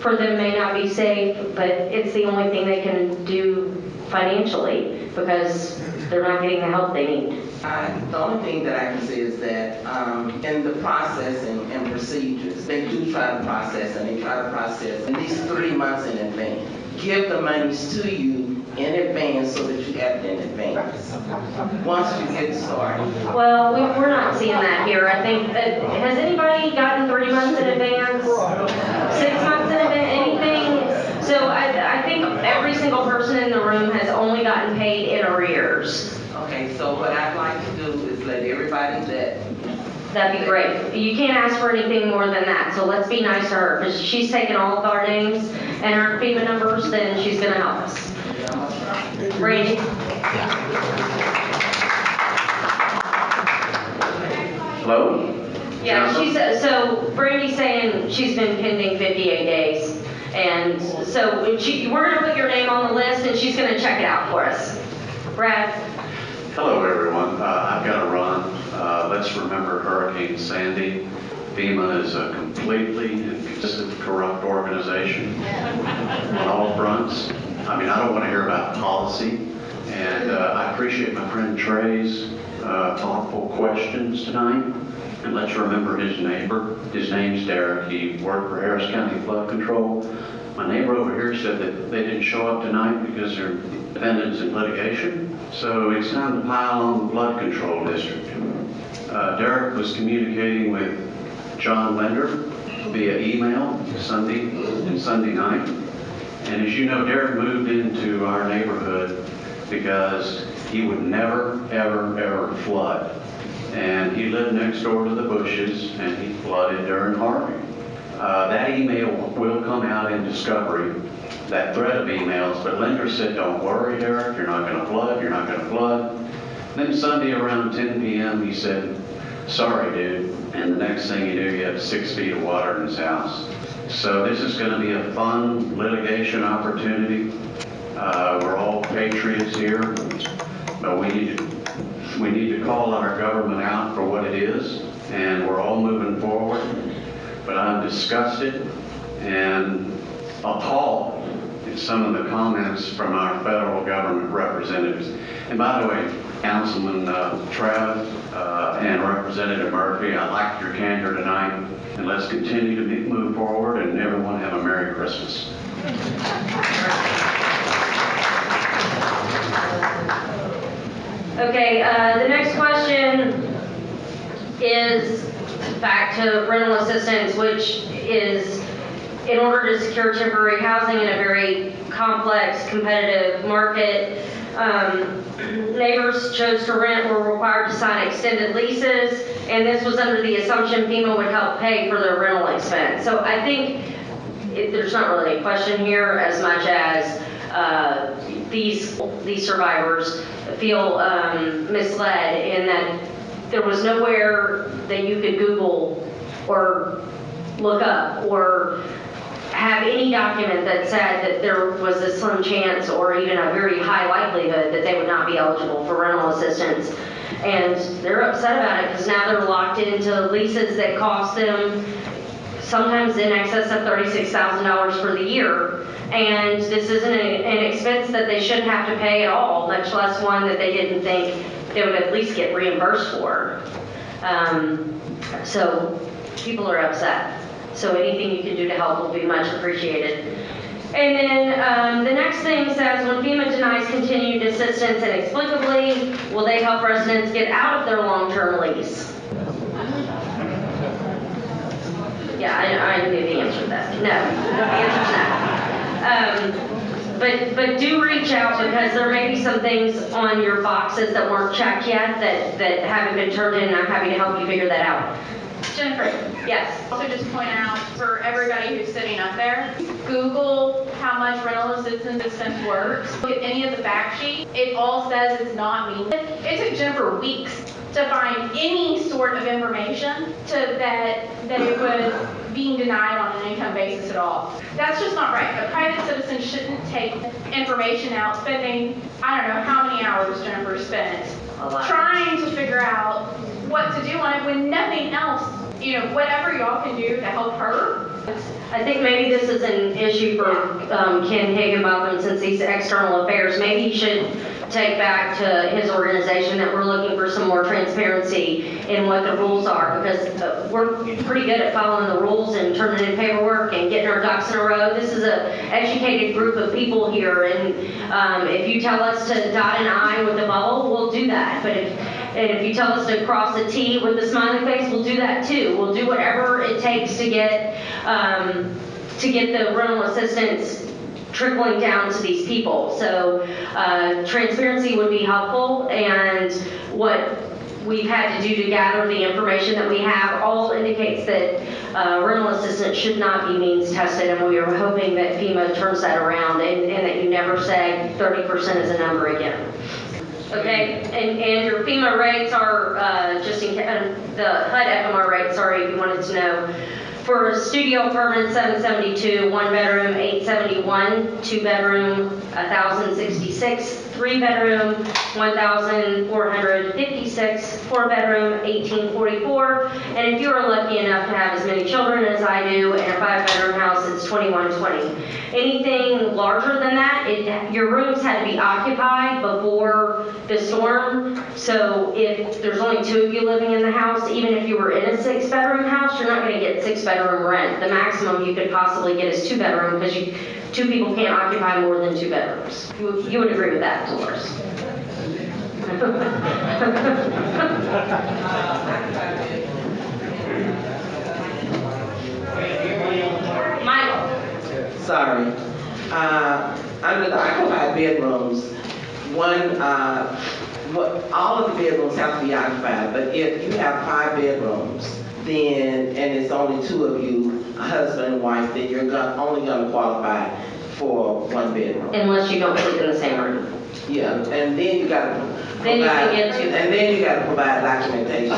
B: for them may not be safe, but it's the only thing they can do financially because they're not getting the help they need.
L: The only thing that I can say is that in the processing and procedures, they do try to process, and they try to process at least 3 months in advance. Give the monies to you in advance so that you have it in advance once you get started.
B: Well, we're not seeing that here. I think, has anybody gotten 3 months in advance? 6 months in advance, anything? So I think every single person in the room has only gotten paid in arrears.
L: Okay, so what I'd like to do is let everybody
B: That'd be great. You can't ask for anything more than that, so let's be nice to her, because she's taken all of our names and our FEMA numbers, then she's gonna help us. Brandy?
O: Hello?
B: Yeah, so Brandy's saying she's been pending 58 days, and so we're gonna put your name on the list, and she's gonna check it out for us. Brad?
O: Hello, everyone. I've got to run. Let's remember Hurricane Sandy. FEMA is a completely and consistent corrupt organization on all fronts. I mean, I don't want to hear about policy. And I appreciate my friend Trey's thoughtful questions tonight. And let's remember his neighbor. His name's Derek. He worked for Harris County Flood Control. My neighbor over here said that they didn't show up tonight because they're defendants in litigation. So it's time to pile on the flood control district. Derek was communicating with John Lender via email Sunday night. And as you know, Derek moved into our neighborhood because he would never, ever, ever flood. And he lived next door to the Bushes, and he flooded during Harvey. That email will come out in discovery, that thread of emails, but Lender said, don't worry, Derek, you're not going to flood, you're not going to flood. Then Sunday around 10 p.m. he said, sorry, dude. And the next thing you do, you have 6 feet of water in his house. So this is going to be a fun litigation opportunity. We're all patriots here, but we need to call our government out for what it is, and we're all moving forward. But I'm disgusted and appalled at some of the comments from our federal government representatives. And by the way, Councilman Trav and Representative Murphy, I liked your candor tonight, and let's continue to move forward, and everyone have a Merry Christmas.
B: Okay, the next question is back to rental assistance, which is in order to secure temporary housing in a very complex, competitive market. Neighbors chose to rent were required to sign extended leases, and this was under the assumption FEMA would help pay for their rental expense. So I think there's not really a question here as much as these survivors feel misled in that there was nowhere that you could Google or look up or have any document that said that there was a slim chance or even a very high likelihood that they would not be eligible for rental assistance. And they're upset about it because now they're locked into leases that cost them sometimes in excess of $36,000 for the year. And this isn't an expense that they shouldn't have to pay at all, much less one that they didn't think they would at least get reimbursed for. So people are upset. So anything you can do to help will be much appreciated. And then the next thing says, when FEMA denies continued assistance inexplicably, will they help residents get out of their long-term lease? Yeah, I knew the answer to that. No, the answer's no. But do reach out because there may be some things on your boxes that weren't checked yet that haven't been turned in, and I'm happy to help you figure that out.
M: Jennifer.
B: Yes.
M: Also just point out for everybody who's sitting up there, Google how much rental assistance works. Look at any of the fact sheets. It all says it's not meaningless. It took Jennifer weeks to find any sort of information that it was being denied on an income basis at all. That's just not right. A private citizen shouldn't take information out, spending, I don't know how many hours Jennifer spent trying to figure out what to do on it when nothing else, whatever y'all can do to help her.
B: I think maybe this is an issue for Ken Higginbotham since he's external affairs. Maybe he should take back to his organization that we're looking for some more transparency in what the rules are, because we're pretty good at following the rules and turning in paperwork and getting our ducks in a row. This is an educated group of people here, and if you tell us to dot an I with a bubble, we'll do that. But if you tell us to cross a T with a smiley face, we'll do that too. We'll do whatever it takes to get the rental assistance trickling down to these people. So transparency would be helpful, and what we've had to do to gather the information that we have all indicates that rental assistance should not be means tested, and we are hoping that FEMA turns that around and that you never say 30% is a number again. Okay, and your FEMA rates are just in the HUD FMR rates, sorry if you wanted to know. For studio apartment, $772, 1 bedroom, $871, 2 bedroom, $1,066, 3 bedroom, $1,456, 4 bedroom, $1,844, and if you are lucky enough to have as many children as I do in a 5-bedroom house, it's $2,120. Anything larger than that, your rooms had to be occupied before the storm. So if there's only 2 of you living in the house, even if you were in a 6-bedroom house, you're not going to get 6-bedroom rent. The maximum you could possibly get is 2-bedroom because 2 people can't occupy more than 2 bedrooms. You would agree with that, Dolores? Michael.
L: Sorry. Under the occupied bedrooms, all of the bedrooms have to be occupied, but if you have 5 bedrooms, then, and it's only 2 of you, a husband and wife, then you're only going to qualify for 1 bedroom.
B: Unless you don't sleep in the same room.
L: Yeah, and then you got to
B: then you can get to.
L: And then you got to provide documentation.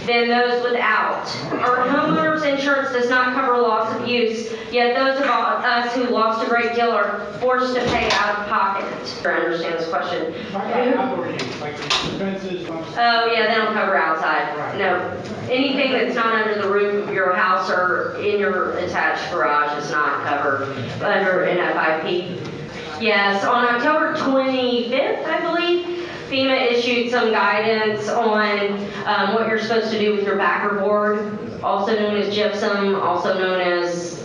B: Than those without. Our homeowner's insurance does not cover loss of use, yet those of us who lost a great deal are forced to pay out of pocket. I understand this question.
E: Outdoor use, like fences.
B: Oh yeah, they don't cover outside. Right. No. Anything that's not under the roof of your house or in your attached garage is not covered under NFIP. Yes, on October 25th, I believe, FEMA issued some guidance on what you're supposed to do with your backer board, also known as gypsum, also known as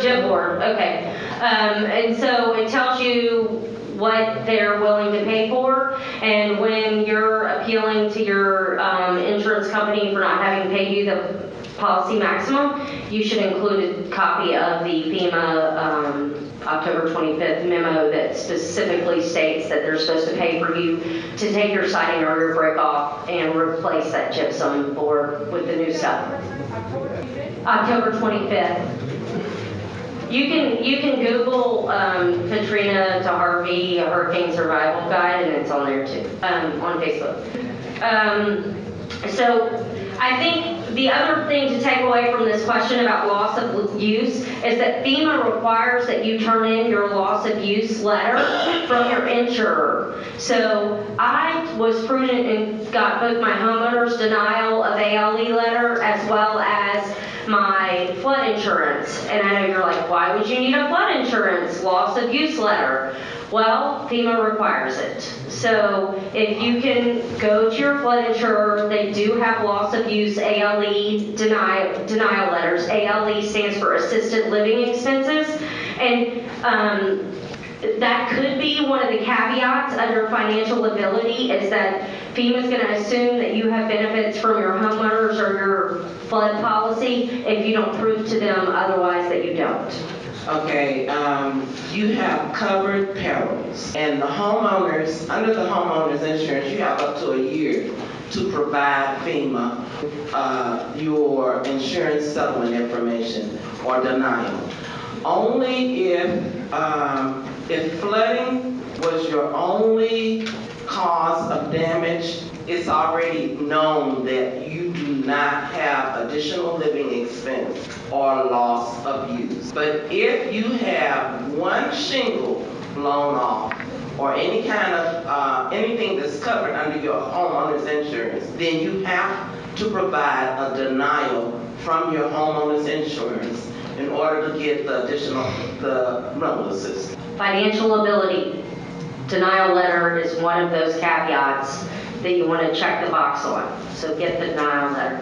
B: Gym board, okay. And so it tells you what they're willing to pay for, and when you're appealing to your insurance company for not having paid you the policy maximum, you should include a copy of the FEMA October 25th memo that specifically states that they're supposed to pay for you to take your siding or your brick off and replace that gypsum board with the new stuff. October 25th. You can Google Katrina to Harvey Hurricane Survival Guide, and it's on there too, on Facebook. So I think the other thing to take away from this question about loss of use is that FEMA requires that you turn in your loss of use letter from your insurer. So I was prudent and got both my homeowner's denial of ALE letter as well as my flood insurance. And I know you're like, why would you need a flood insurance loss of use letter? Well, FEMA requires it. So if you can go to your flood insurer, they do have loss of use ALE denial letters. ALE stands for assisted living expenses. And that could be one of the caveats under financial ability, is that FEMA's going to assume that you have benefits from your homeowners or your flood policy if you don't prove to them otherwise that you don't.
L: Okay, you have covered perils, and the homeowners, under the homeowners insurance, you have up to a year to provide FEMA your insurance settlement information or denial. Only if flooding was your only cause of damage, it's already known that you do not have additional living expense or loss of use. But if you have one shingle blown off or any kind of anything that's covered under your homeowner's insurance, then you have to provide a denial from your homeowner's insurance in order to get the rental assistance.
B: Financial ability denial letter is one of those caveats that you want to check the box on. So get the denial letter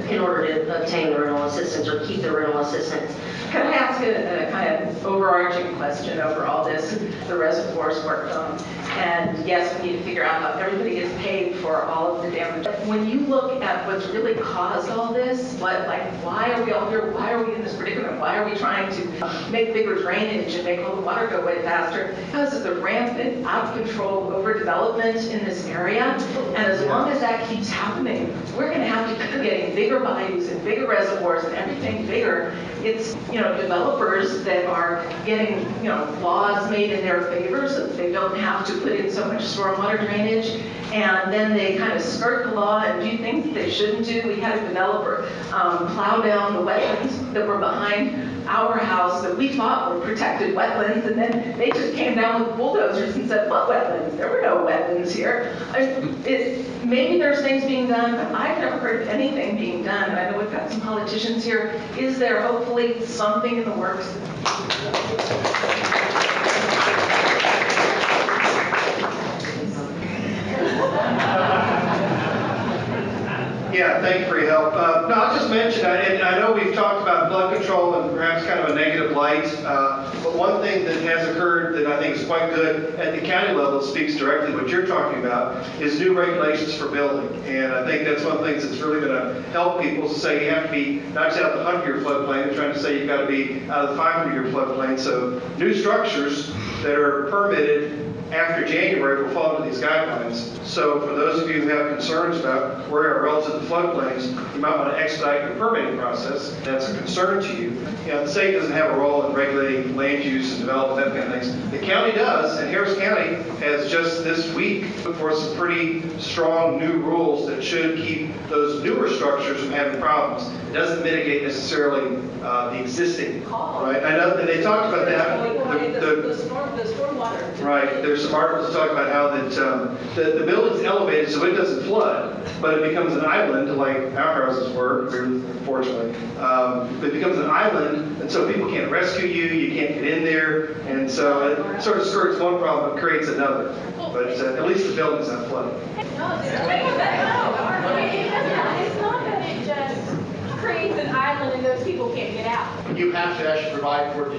B: in order to obtain the rental assistance or keep the rental assistance.
P: Can I ask a kind of overarching question over all this, the reservoirs worked on? And yes, we need to figure out how everybody gets paid for all of the damage. But when you look at what's really caused all this, why are we all here? Why are we in this predicament? Why are we trying to make bigger drainage and make all the water go away faster? Because of the rampant, out of control overdevelopment in this area. And as long as that keeps happening, we're going to have to keep getting bigger bayous and bigger reservoirs and everything bigger. It's, developers that are getting, laws made in their favor so that they don't have to put in so much stormwater drainage. And then they kind of skirt the law and do things that they shouldn't do. We had a developer plow down the wetlands that were behind our house that we thought were protected wetlands, and then they just came down with bulldozers and said, what wetlands? There were no wetlands here. Maybe there's things being done, but I've never heard of anything being done. And I know we've got some politicians here. Is there hopefully something in the works?
H: Yeah, thank you for your help. No, I'll just mention, and I know we've talked about flood control and perhaps kind of a negative light, but one thing that has occurred that I think is quite good at the county level, speaks directly to what you're talking about, is new regulations for building. And I think that's one of the things that's really going to help people to say you have to be not just out of the 100-year floodplain, they're trying to say you've got to be out of the 500-year floodplain. So new structures that are permitted after January will fall into these guidelines. So for those of you who have concerns about where are relative to floodplains, you might want to expedite your permitting process. That's a concern to you. The state doesn't have a role in regulating land use and development, that kind of things. The county does, and Harris County has just this week put forth some pretty strong new rules that should keep those newer structures from having problems. It doesn't mitigate necessarily the existing, right? I know that they talked about that. The stormwater. Right. There's some articles that talk about how that the building's elevated so it doesn't flood, but it becomes an island like our houses were, fortunately. It becomes an island, and so people can't rescue you, you can't get in there, and so it sort of skirts one problem and creates another. But at least the building's not flooding.
M: It's not that it just creates an island and those people can't get out.
I: you have to actually provide for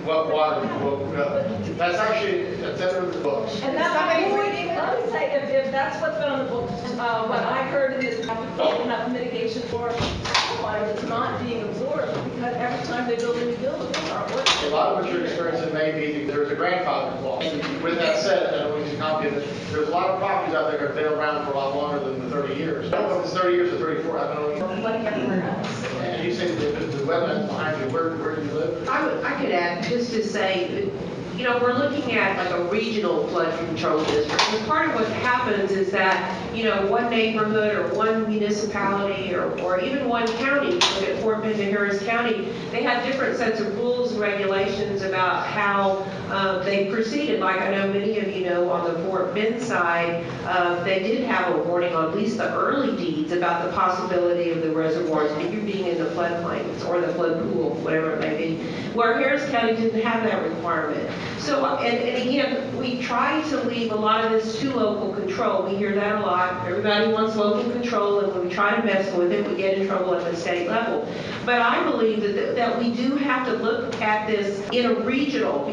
I: what water will go. That's in the books.
K: And that's what I'm reading. Let me say, if that's what's been on the books, what I heard in this application of mitigation for water is not being absorbed because every time they build a new building, they start working.
I: A lot of what you're experiencing may be there's a grandfather clause. With that said, I don't want to copy this. There's a lot of properties out there that have been around for a lot longer than the 30 years. I don't know if it's 30 years or 34. I don't know.
K: Like everywhere else.
I: And you say the wetlands behind you. Where do you live?
D: I could add, just to say, you know, we're looking at like a regional flood control district. And part of what happens is that, you know, one neighborhood or one municipality or even one county, look at Fort Bend and Harris County, they have different sets of rules and regulations about how they proceeded. Like I know many of you know on the Fort Bend side, they did have a warning on at least the early deeds about the possibility of the reservoirs being in the floodplains or the flood pool, whatever it may be, where Harris County didn't have that requirement. So, and again, we try to leave a lot of this to local control. We hear that a lot. Everybody wants local control, and when we try to mess with it, we get in trouble at the state level. But I believe that we do have to look at this in a regional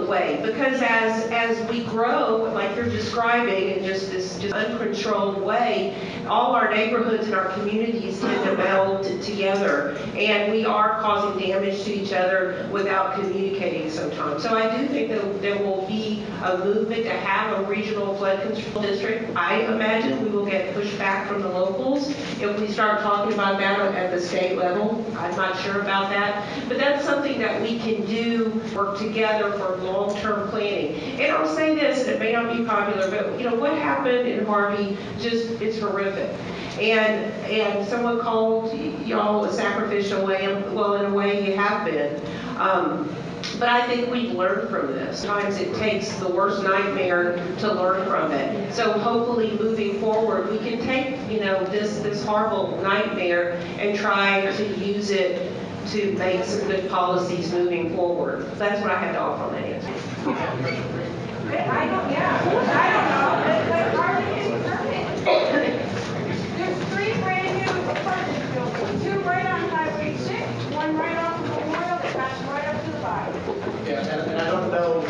D: way, because as we grow, like you're describing, in just this uncontrolled way, all our neighborhoods and our communities tend to meld together, and we are causing damage to each other without communicating sometimes. So I do think that there will be a movement to have a regional flood control district. I imagine we will get pushback from the locals if we start talking about that at the state level. I'm not sure about that, but that's something that we can do, work together for long-term planning. And I'll say this, and it may not be popular, but you know what happened in Harvey, it's horrific. And someone called y'all a sacrificial lamb. Well, in a way you have been. But I think we've learned from this. Sometimes it takes the worst nightmare to learn from it. So hopefully moving forward, we can take, you know, this horrible nightmare and try to use it to make some good policies moving forward. That's what I had to offer on that answer.
K: I don't know. Harvey is perfect. There's 3 brand new apartment buildings, 2 right on Highway 6, 1 right off of Memorial that backs right up to the bottom.
I: Yeah, and I don't know, I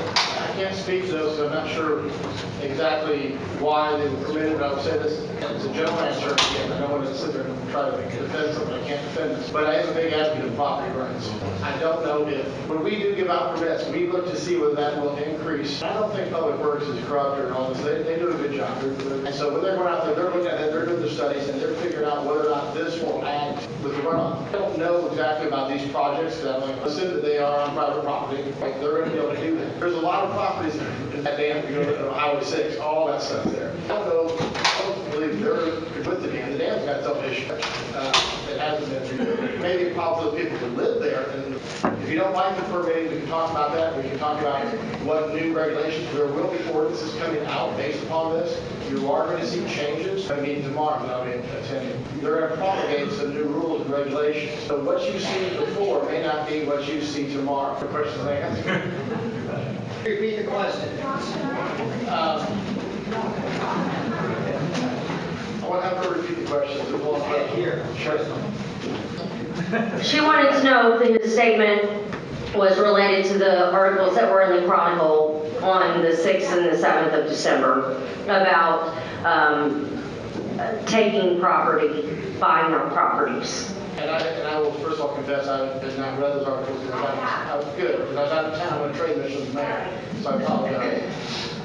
I: can't speak to those, so I'm not sure exactly why they were permitted, but I would say this, it's a general answer, again, I don't want to sit there and try to defend something, I can't defend this, but I am a big advocate of property rights. I don't know if, when we do give out permits, we look to see whether that will increase. I don't think Public Works is corrupt or all this, they do a good job. And so when they're going out there, they're looking at it, they're doing the studies, and they're figuring out whether or not this will add with the runoff. I don't know exactly about these projects, because I'm like, assume that they are on private property, like they're going to be able to do that. There's a lot of properties in that dam, you go to Highway 6, all that stuff there. I don't believe they're with the dam. The dam's got some issue that hasn't been, maybe a problem for the people who live there. And if you don't like the permitting, we can talk about that. We can talk about what new regulations, there will be ordinances coming out based upon this. You are going to see changes. I mean, tomorrow, I'll be attending. They're going to promulgate some new rules and regulations. So what you see before may not be what you see tomorrow. The questions I answer.
Q: Repeat the question.
I: I want to have her repeat the questions.
Q: Here.
I: Sure.
B: She wanted to know if his statement was related to the articles that were in the Chronicle on the 6th and the 7th of December about taking property, buying our properties.
I: And I will first of all confess I did not read those articles because I was good, because I was out of town on a trade mission with the mayor, so I apologize.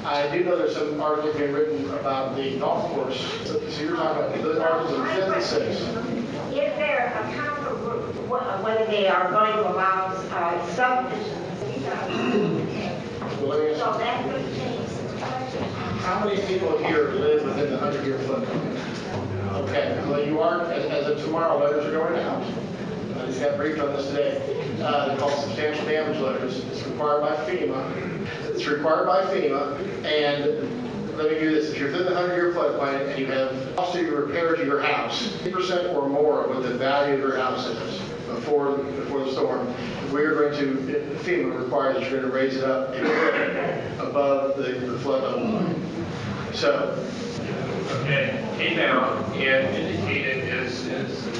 I: I do know there's some articles being written about the golf course. So you're talking about those articles of 5th and 6th.
R: Is there a council group, whether they are going to allow subdivisions? So that could change the question.
I: How many people here live within the 100-year floodplain? Okay, well you are, as of tomorrow, letters are going out. I just got briefed on this today. They're called substantial damage letters. It's required by FEMA. It's required by FEMA, and let me do this. If you're within the 100-year floodplain and you have also your repair to your house, 50% or more of what the value of your house is before the storm, we are going to, FEMA requires that you're going to raise it up above the flood level line. So,
S: Okay. came out and indicated, as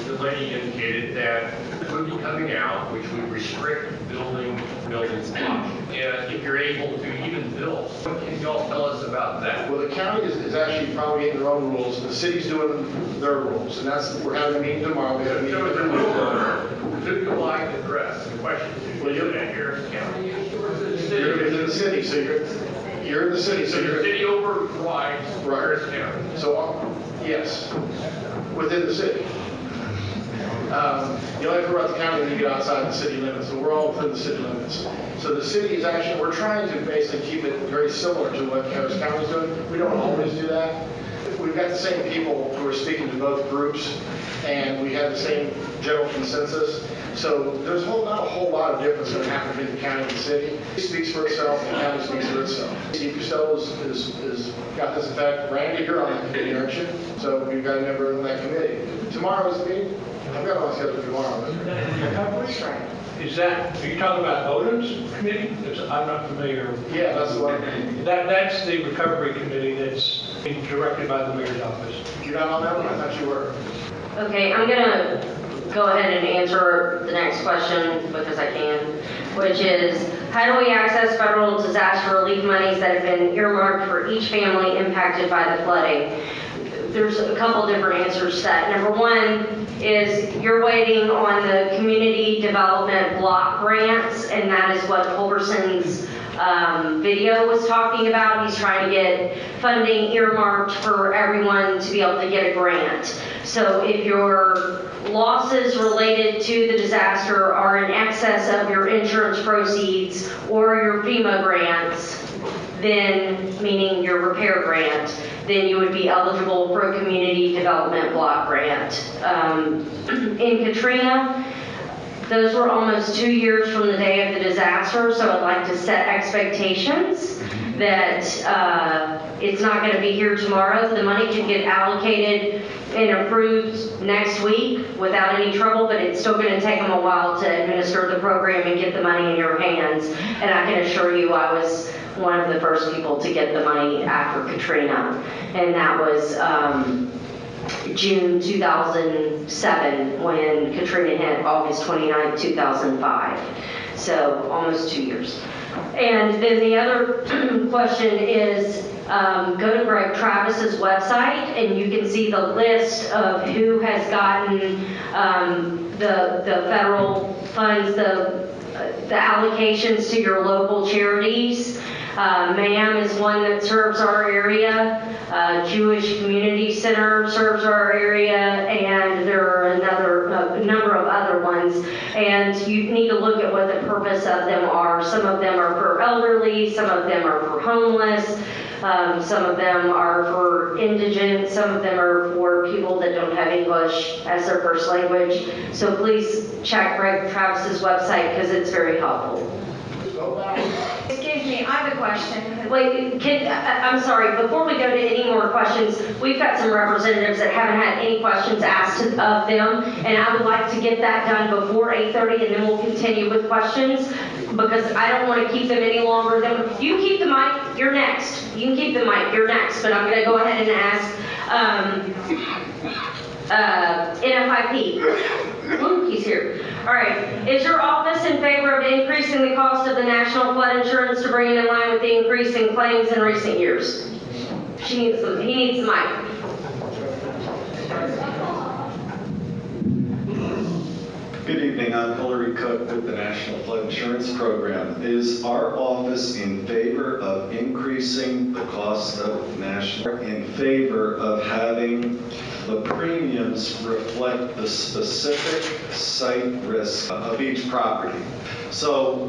S: the lady indicated, that we'll be coming out, which would restrict building blocks. And if you're able to even build, what can y'all tell us about that?
I: Well, the county is actually promulgating their own rules, the city's doing their rules, and we're having a meeting tomorrow. We have a meeting
S: So as a
I: tomorrow.
S: rule owner, who do I address? The question is,
I: Well,
S: is it at Harris County or is it the city?
I: You're within the city, so you're in the city,
S: So the city overrides Harris County.
I: So, yes, within the city. You only have to run the county when you get outside the city limits, so we're all within the city limits. So the city is actually, we're trying to basically keep it very similar to what Harris County is doing. We don't always do that. We've got the same people who are speaking to both groups, and we have the same general consensus. So there's not a whole lot of difference that happens between the county and the city. It speaks for itself, the county speaks for itself. Steve Costello is got this effect. Randy, you're on that committee, aren't you? So we've got a member on that committee. Tomorrow's meeting, I've got on my schedule tomorrow.
S: Is that, are you talking about Odom's committee? I'm not familiar.
I: Yeah, that's the one.
S: That's the recovery committee that's being directed by the mayor's office.
I: You're not on that one? I thought you were.
B: Okay, I'm gonna go ahead and answer the next question because I can, which is, how do we access federal disaster relief monies that have been earmarked for each family impacted by the flooding? There's a couple different answers to that. Number one is you're waiting on the community development block grants, and that is what Culberson's video was talking about. He's trying to get funding earmarked for everyone to be able to get a grant. So if your losses related to the disaster are in excess of your insurance proceeds or your FEMA grants, then, meaning your repair grant, then you would be eligible for a community development block grant. In Katrina, those were almost 2 years from the day of the disaster, so I'd like to set expectations that it's not going to be here tomorrow. The money can get allocated and approved next week without any trouble, but it's still going to take them a while to administer the program and get the money in your hands. And I can assure you I was one of the first people to get the money after Katrina, and that was June 2007 when Katrina hit, August 29, 2005. So almost 2 years. And then the other question is, go to Greg Travis's website and you can see the list of who has gotten the federal funds, the allocations to your local charities. MAM is one that serves our area. Jewish Community Center serves our area, and there are a number of other ones. And you need to look at what the purpose of them are. Some of them are for elderly, some of them are for homeless, some of them are for indigent, some of them are for people that don't have English as their first language. So please check Greg Travis's website because it's very helpful.
K: Excuse me, I have a question.
B: Wait, I'm sorry, before we go to any more questions, we've got some representatives that haven't had any questions asked of them, and I would like to get that done before 8:30, and then we'll continue with questions, because I don't want to keep them any longer than, you keep the mic, you're next. You can keep the mic, you're next, but I'm going to go ahead and ask NFIP. He's here. All right. Is your office in favor of increasing the cost of the national flood insurance to bring it in line with the increase in claims in recent years? He needs the mic.
T: Good evening, I'm Hillary Cook with the National Flood Insurance Program. Is our office in favor of increasing the cost of national, in favor of having the premiums reflect the specific site risk of each property? So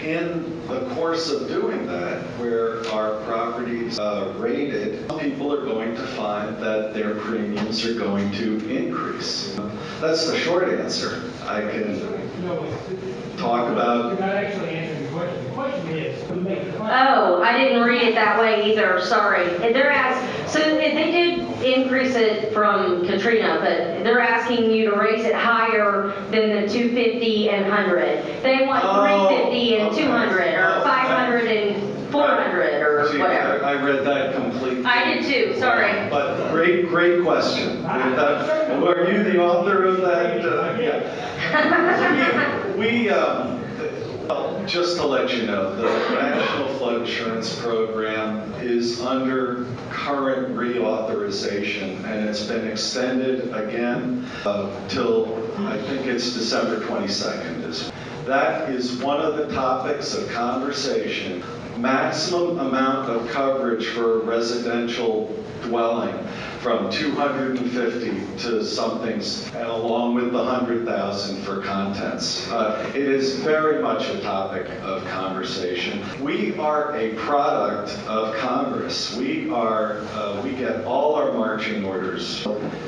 T: in the course of doing that, where our properties rated, people are going to find that their premiums are going to increase. That's the short answer. I can talk about...
E: You're not actually answering the question. The question is, who makes the claim?
B: Oh, I didn't read it that way either, sorry. And they're so they did increase it from Katrina, but they're asking you to raise it higher than the 250 and 100. They want 350 and 200, or 500 and 400, or
T: See,
B: whatever.
T: I read that completely.
B: I did too, sorry.
T: But great question. Were you the author of that? Yeah. Well, just to let you know, the National Flood Insurance Program is under current reauthorization, and it's been extended again till I think it's December 22nd. That is one of the topics of conversation. Maximum amount of coverage for a residential dwelling from 250 to something's, and along with the 100,000 for contents. It is very much a topic of conversation. We are a product of Congress. We get all our marching orders.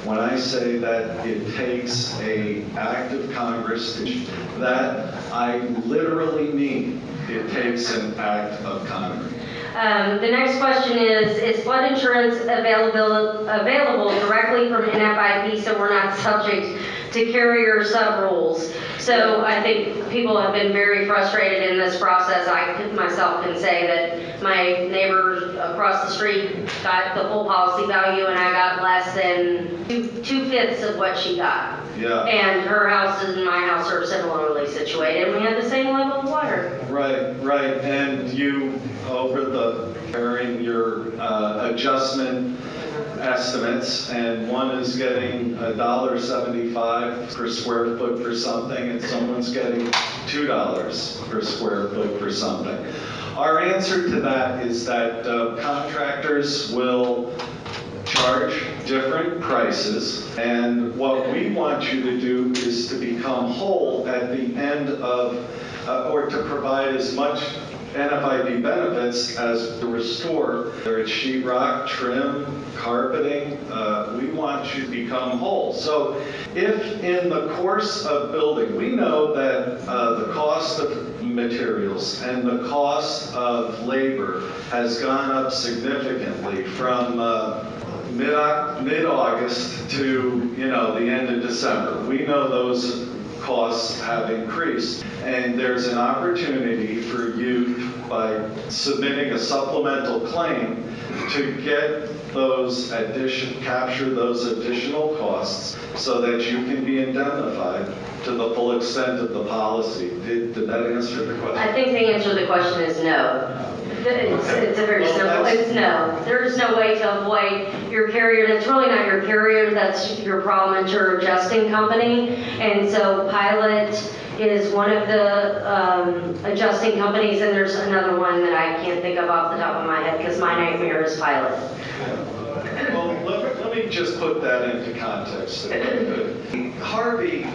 T: When I say that it takes an act of Congress, that I literally mean it takes an act of Congress.
B: The next question is flood insurance available directly from NFIP so we're not subject to carrier sub-rules? So I think people have been very frustrated in this process. I myself can say that my neighbor across the street got the full policy value and I got less than two-fifths of what she got.
T: Yeah.
B: And her house and my house are similarly situated, and we had the same level of water.
T: Right. And you, over the comparing your adjustment estimates, and one is getting $1.75 per square foot for something, and someone's getting $2 per square foot for something. Our answer to that is that contractors will charge different prices, and what we want you to do is to become whole at the end of, or to provide as much NFIP benefits as to restore, whether it's sheetrock, trim, carpeting, we want you to become whole. So if in the course of building, we know that the cost of materials and the cost of labor has gone up significantly from mid-August to, the end of December. We know those costs have increased, and there's an opportunity for you by submitting a supplemental claim to get those capture those additional costs so that you can be indemnified to the full extent of the policy. Did that answer the question?
B: I think the answer to the question is no. It's a very simple, it's no. There's no way to avoid your carrier, and it's really not your carrier, that's your problem, it's your adjusting company. And so Pilot is one of the adjusting companies, and there's another one that I can't think of off the top of my head because my nightmare is Pilot.
T: Well, let me just put that into context. Harvey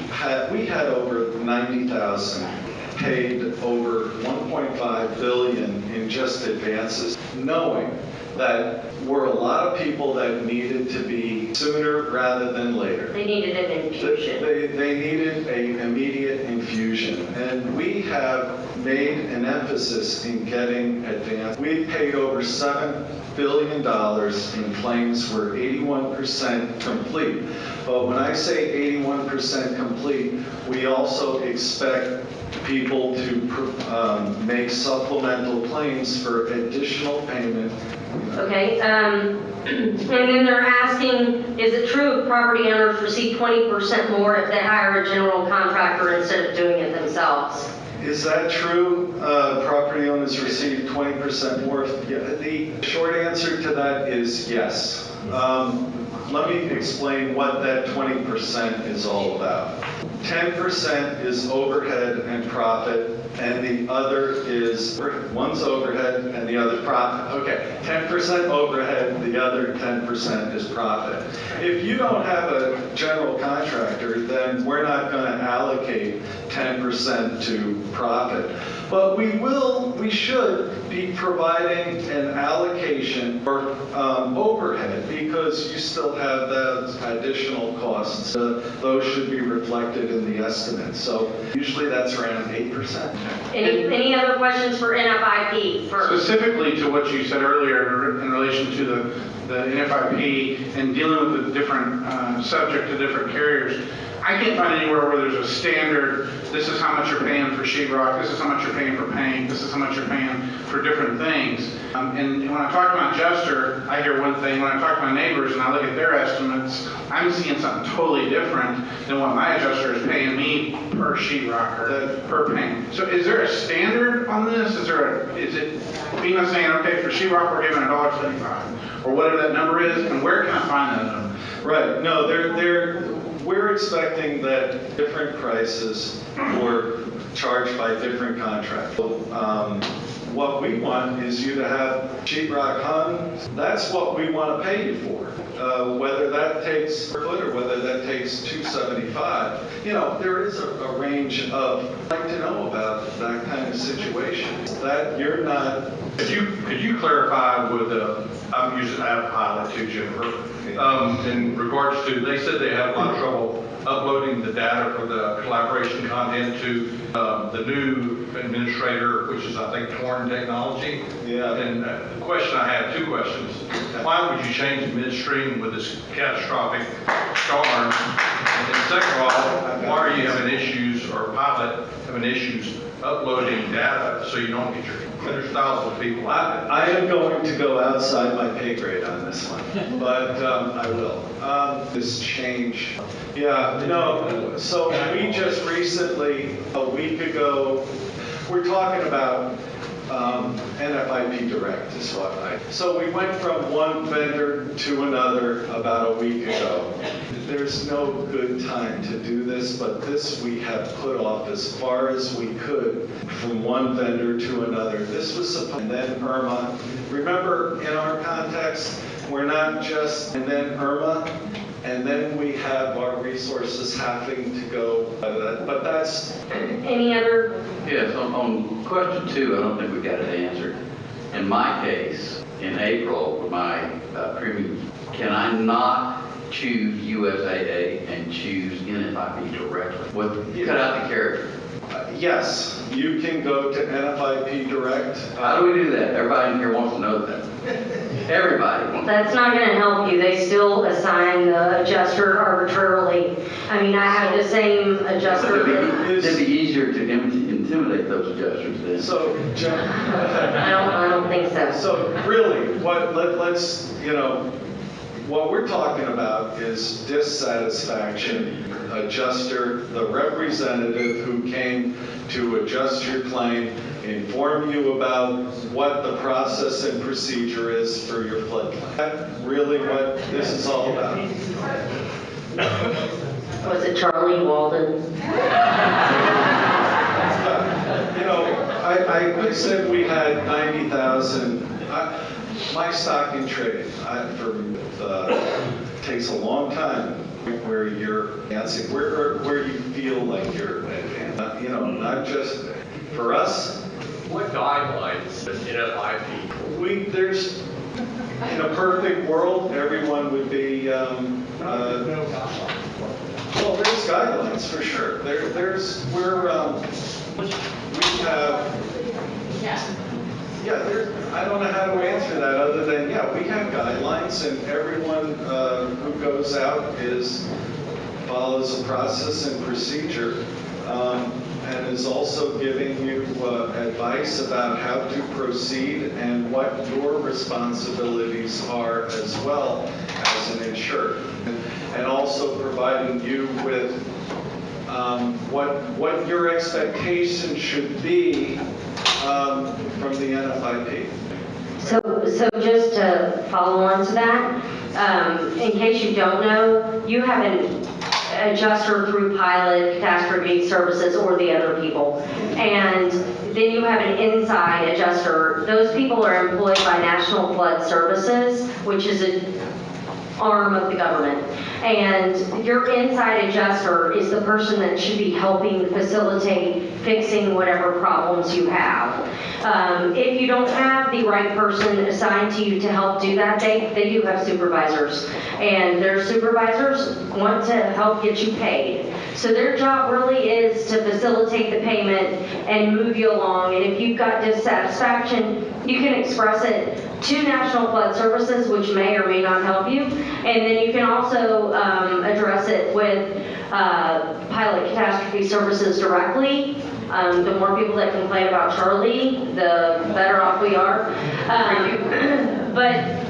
T: we had over 90,000 paid over 1.5 billion in just advances, knowing that were a lot of people that needed to be sooner rather than later.
B: They needed an infusion.
T: They needed an immediate infusion, and we have made an emphasis in getting advance. We paid over $7 billion in claims. We're 81% complete. But when I say 81% complete, we also expect people to make supplemental claims for additional payment.
B: Okay, and then they're asking, is it true property owners receive 20% more if they hire a general contractor instead of doing it themselves?
T: Is that true? Property owners receive 20% more? The short answer to that is yes. Let me explain what that 20% is all about. 10% is overhead and profit, and the other is, one's overhead and the other profit. Okay, 10% overhead, the other 10% is profit. If you don't have a general contractor, then we're not going to allocate 10% to profit. But we should be providing an allocation for overhead, because you still have those additional costs. Those should be reflected in the estimate. So usually that's around 8%.
B: Any other questions for NFIP?
R: Specifically to what you said earlier in relation to the NFIP and dealing with the different subject to different carriers, I can't find anywhere where there's a standard, this is how much you're paying for sheetrock, this is how much you're paying for paint, this is how much you're paying for different things. And when I talk to my adjuster, I hear one thing. When I talk to my neighbors and I look at their estimates, I'm seeing something totally different than what my adjuster is paying me per sheetrock or per paint. So is there a standard on this? Is it FEMA saying, okay, for sheetrock we're giving $1.75 or whatever that number is, and where can I find that number?
T: Right, no, we're expecting that different prices were charged by different contractors. What we want is you to have sheetrock hung. That's what we want to pay you for. Whether that takes per foot or whether that takes $275. You know, there is a range of, I'd like to know about that kind of situation. That you're not.
S: Could you clarify with I'm using Pilot too, Jennifer, in regards to, they said they had a lot of trouble uploading the data for the collaboration content to the new administrator, which is, I think, Torn Technology.
T: Yeah.
S: And the question I have, two questions. Why would you change midstream with this catastrophic storm? And then second of all, why are you having issues, or Pilot having issues uploading data so you don't get your hundreds of thousands of people?
T: I am going to go outside my pay grade on this one, but I will. This change. Yeah, no, so we just recently, a week ago, we're talking about NFIP Direct is what so we went from one vendor to another about a week ago. There's no good time to do this, but this we have put off as far as we could from one vendor to another. This was supposed, and then Irma. Remember, in our context, we're not just, and then Irma, and then we have our resources having to go, but that's...
B: Any other?
U: Yes, on question 2, I don't think we got it answered. In my case, in April, with my premium, can I not choose USAA and choose NFIP directly? Cut out the character.
T: Yes, you can go to NFIP Direct.
U: How do we do that? Everybody in here wants to know that. Everybody wants.
B: That's not going to help you. They still assign the adjuster arbitrarily. I mean, I have the same adjuster.
U: It'd be easier to intimidate those adjusters then.
T: So,
B: I don't think so.
T: So really, let's, you know, what we're talking about is dissatisfaction. Adjuster, the representative who came to adjust your claim, inform you about what the process and procedure is for your flood claim. That's really what this is all about.
B: Was it Charlie Walden?
T: You know, I said we had 90,000. My stock in trade takes a long time where you're advancing, where you feel like you're advancing. You know, not just for us.
S: What guidelines does NFIP?
T: There's, in a perfect world, everyone would be. Well, there's guidelines for sure. We have. Yeah, I don't know how to answer that other than, yeah, we have guidelines, and everyone who goes out follows a process and procedure, and is also giving you advice about how to proceed and what your responsibilities are as well as an insured, and also providing you with what your expectation should be from the NFIP.
B: So just to follow on to that, in case you don't know, you have an adjuster through Pilot, Catastrophe Services, or the other people. And then you have an inside adjuster. Those people are employed by National Flood Services, which is an arm of the government. And your inside adjuster is the person that should be helping facilitate fixing whatever problems you have. If you don't have the right person assigned to you to help do that, they do have supervisors. And their supervisors want to help get you paid. So their job really is to facilitate the payment and move you along. And if you've got dissatisfaction, you can express it to National Flood Services, which may or may not help you. And then you can also address it with Pilot Catastrophe Services directly. The more people that complain about Charlie, the better off we are. But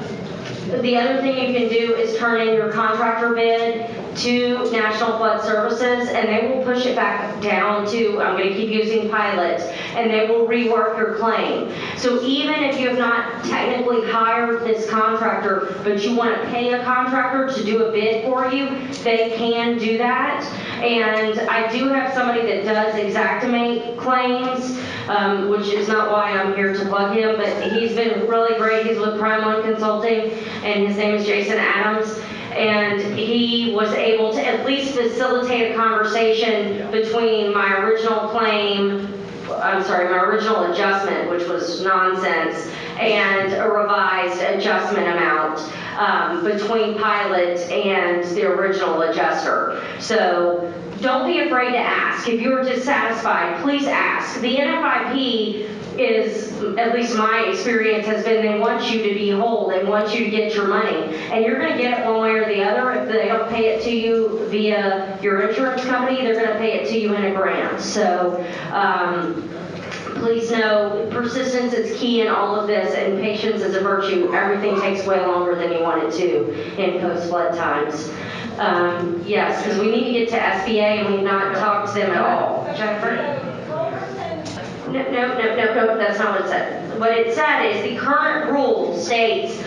B: the other thing you can do is turn in your contractor bid to National Flood Services, and they will push it back down to, I'm going to keep using Pilot, and they will rework your claim. So even if you have not technically hired this contractor, but you want to pay a contractor to do a bid for you, they can do that. And I do have somebody that does Exactimate claims, which is not why I'm here to plug him, but he's been really great. He's with Prime One Consulting, and his name is Jason Adams. And he was able to at least facilitate a conversation between my original my original adjustment, which was nonsense, and a revised adjustment amount between Pilot and the original adjuster. So don't be afraid to ask. If you're dissatisfied, please ask. The NFIP is, at least my experience has been, they want you to be whole. They want you to get your money. And you're going to get it one way or the other. If they don't pay it to you via your insurance company, they're going to pay it to you in a grant. So please know, persistence is key in all of this, and patience is a virtue. Everything takes way longer than you want it to in post-flood times. Yes, because we need to get to SBA, and we've not talked to them at all. Jennifer? No, that's not what it said. What it said is the current rule states,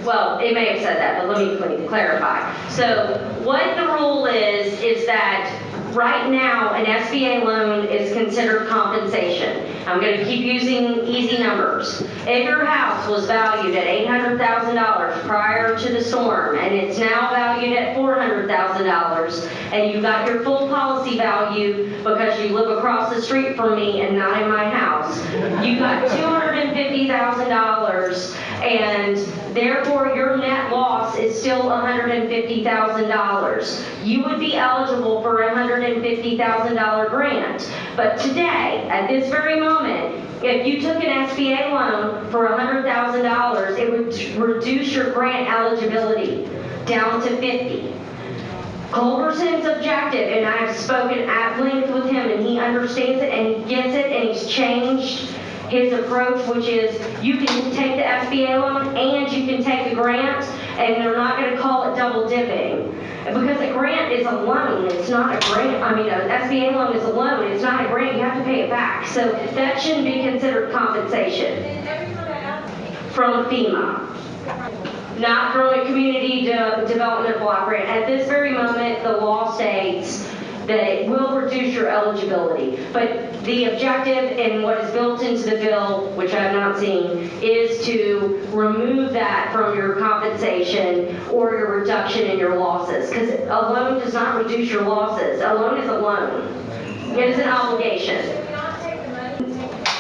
B: well, it may have said that, but let me clarify. So what the rule is that right now an SBA loan is considered compensation. I'm going to keep using easy numbers. If your house was valued at $800,000 prior to the storm, and it's now valued at $400,000, and you got your full policy value because you live across the street from me and not in my house, you got $250,000, and therefore your net loss is still $150,000. You would be eligible for a $150,000 grant. But today, at this very moment, if you took an SBA loan for $100,000, it would reduce your grant eligibility down to $50,000. Culberson's objective, and I've spoken at length with him, and he understands it, and he gets it, and he's changed his approach, which is you can take the SBA loan and you can take the grant, and they're not going to call it double dipping. Because a grant is a loan, it's not a grant. I mean, an SBA loan is a loan, it's not a grant, you have to pay it back. So that shouldn't be considered compensation from FEMA. Not from a community development block grant. At this very moment, the law states that it will reduce your eligibility. But the objective and what is built into the bill, which I have not seen, is to remove that from your compensation or your reduction in your losses. Because a loan does not reduce your losses. A loan is a loan. It is an obligation.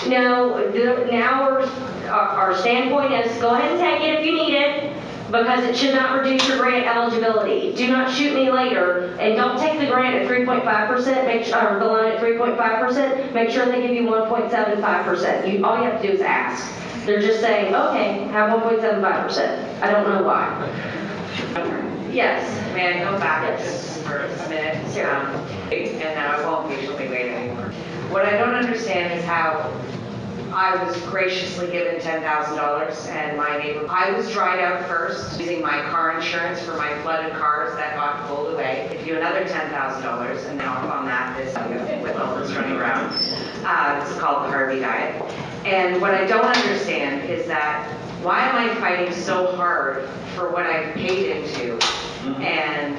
B: No, now our standpoint is go ahead and take it if you need it, because it should not reduce your grant eligibility. Do not shoot me later, and don't take the grant at 3.5%, or the loan at 3.5%, make sure they give you 1.75%. All you have to do is ask. They're just saying, okay, have 1.75%. I don't know why. Yes.
A: May I go back just for a minute? And now I won't patiently wait anymore. What I don't understand is how I was graciously given $10,000, and my neighbor, I was dried out first using my car insurance for my flooded cars that got pulled away. If you another $10,000, and now I'm on that with all this running around. It's called the Harvey diet. And what I don't understand is that why am I fighting so hard for what I've paid into? And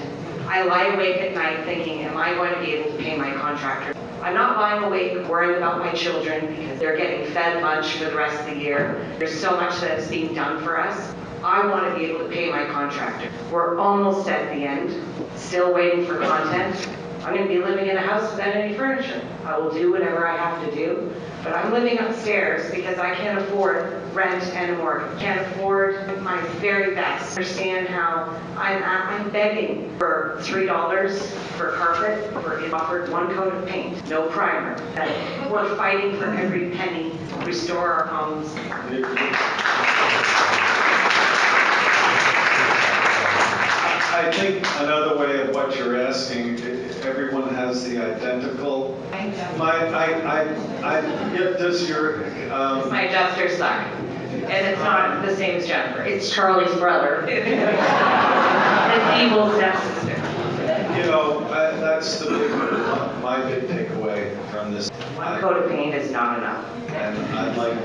A: I lie awake at night thinking, am I going to be able to pay my contractor? I'm not lying awake worrying about my children because they're getting fed lunch for the rest of the year. There's so much that is being done for us. I want to be able to pay my contractor. We're almost at the end, still waiting for content. I'm going to be living in a house without any furniture. I will do whatever I have to do, but I'm living upstairs because I can't afford rent and a mortgage. Can't afford my very best. Understand how I'm begging for $3 for carpet, for offered one coat of paint, no primer. We're fighting for every penny to restore our homes.
T: I think another way of what you're asking, everyone has the identical. Does your,
A: It's my adjuster's son, and it's not the same as Jennifer.
B: It's Charlie's brother.
A: It's Evil's stepsister.
T: you know, that's my big takeaway from this.
A: One coat of paint is not enough.
T: And I'd like,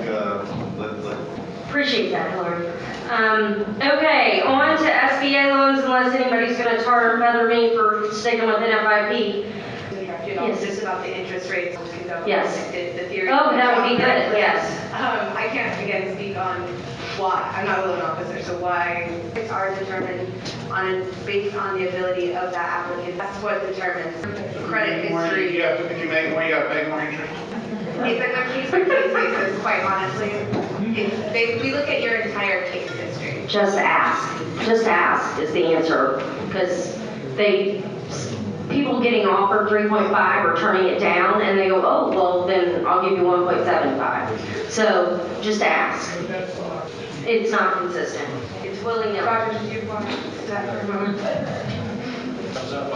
B: Appreciate that, Hillary. Okay, on to SBA loans, unless anybody's going to tar and feather me for sticking with NFIP.
C: Yes. Just about the interest rates.
B: Yes.
C: The theory.
B: Oh, that would be good, yes.
C: I can't, again, speak on why. I'm not a loan officer, so why it's are determined based on the ability of that applicant. That's what determines credit history.
R: If you make more, you gotta pay more interest.
C: It's like a case-by-case basis, quite honestly. We look at your entire case history.
B: Just ask. Just ask is the answer. Because people getting offered 3.5 are turning it down and they go, oh, well, then I'll give you 1.75. So just ask. It's not consistent. It's willing to.
C: Roger, did you want that for a moment?
V: Comes up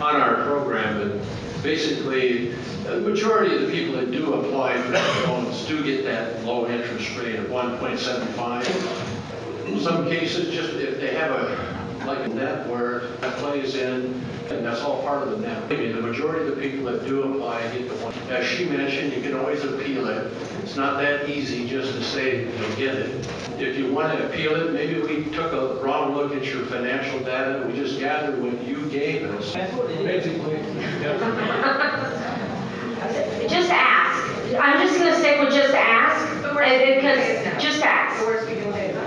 V: on our program, and basically the majority of the people that do apply for loans do get that low interest rate of 1.75. In some cases, just if they have a net where that plays in, and that's all part of the net. I mean, the majority of the people that do apply get the one. As she mentioned, you can always appeal it. It's not that easy just to say you'll get it. If you want to appeal it, maybe we took a wrong look at your financial data and we just gathered what you gave us.
E: Basically,
B: Just ask. I'm just going to stick with just ask. Because just ask.
C: The worst we can say is no.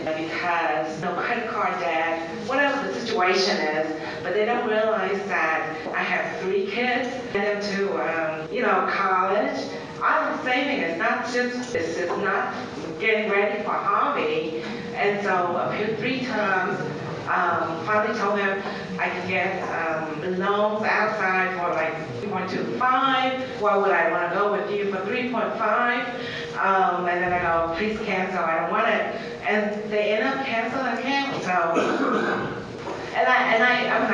L: Because credit card debt, whatever the situation is, but they don't realize that I have 3 kids, and them to college. I'm saving. It's not getting ready for hobby, and so appealed 3 times. Finally told them I could get loans outside for like 3.25. Why would I want to go with you for 3.5? And then I go, please cancel. I don't want it. And they end up canceling. So, and I'm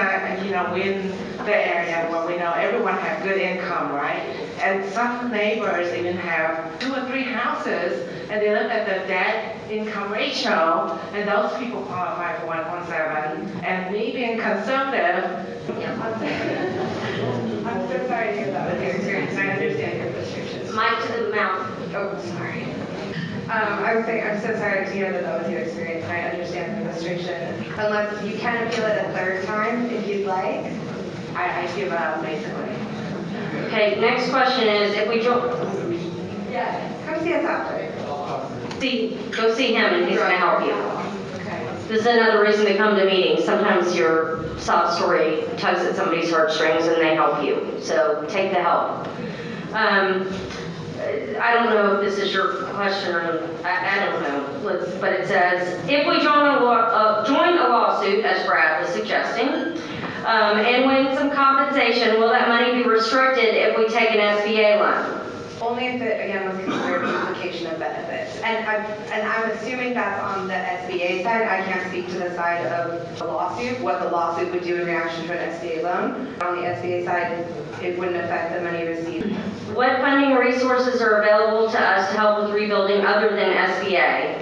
L: not, we're in the area where we know everyone has good income, right? And some neighbors even have 2 or 3 houses, and they look at the debt income ratio, and those people qualify for 1.7. And me being conservative,
C: I'm so sorry to hear that with your experience. I understand your frustrations.
B: Mic to the mouth.
C: Oh, sorry. I would say I'm so sorry to hear that was your experience, and I understand the frustration. Unless you can appeal it a 3rd time if you'd like.
L: I give up, basically.
B: Okay, next question is if we join.
C: Yeah, come see us after.
B: Go see him and he's going to help you.
C: Okay.
B: This is another reason to come to meetings. Sometimes your sob story tugs at somebody's heartstrings and they help you. So take the help. I don't know if this is your question or I don't know. But it says, if we join a lawsuit, as Brad was suggesting, and win some compensation, will that money be restricted if we take an SBA loan?
C: Only if it, again, was considered duplication of benefits. And I'm assuming that's on the SBA side. I can't speak to the side of the lawsuit, what the lawsuit would do in reaction to an SBA loan. On the SBA side, it wouldn't affect the money received.
B: What funding resources are available to us to help with rebuilding other than SBA?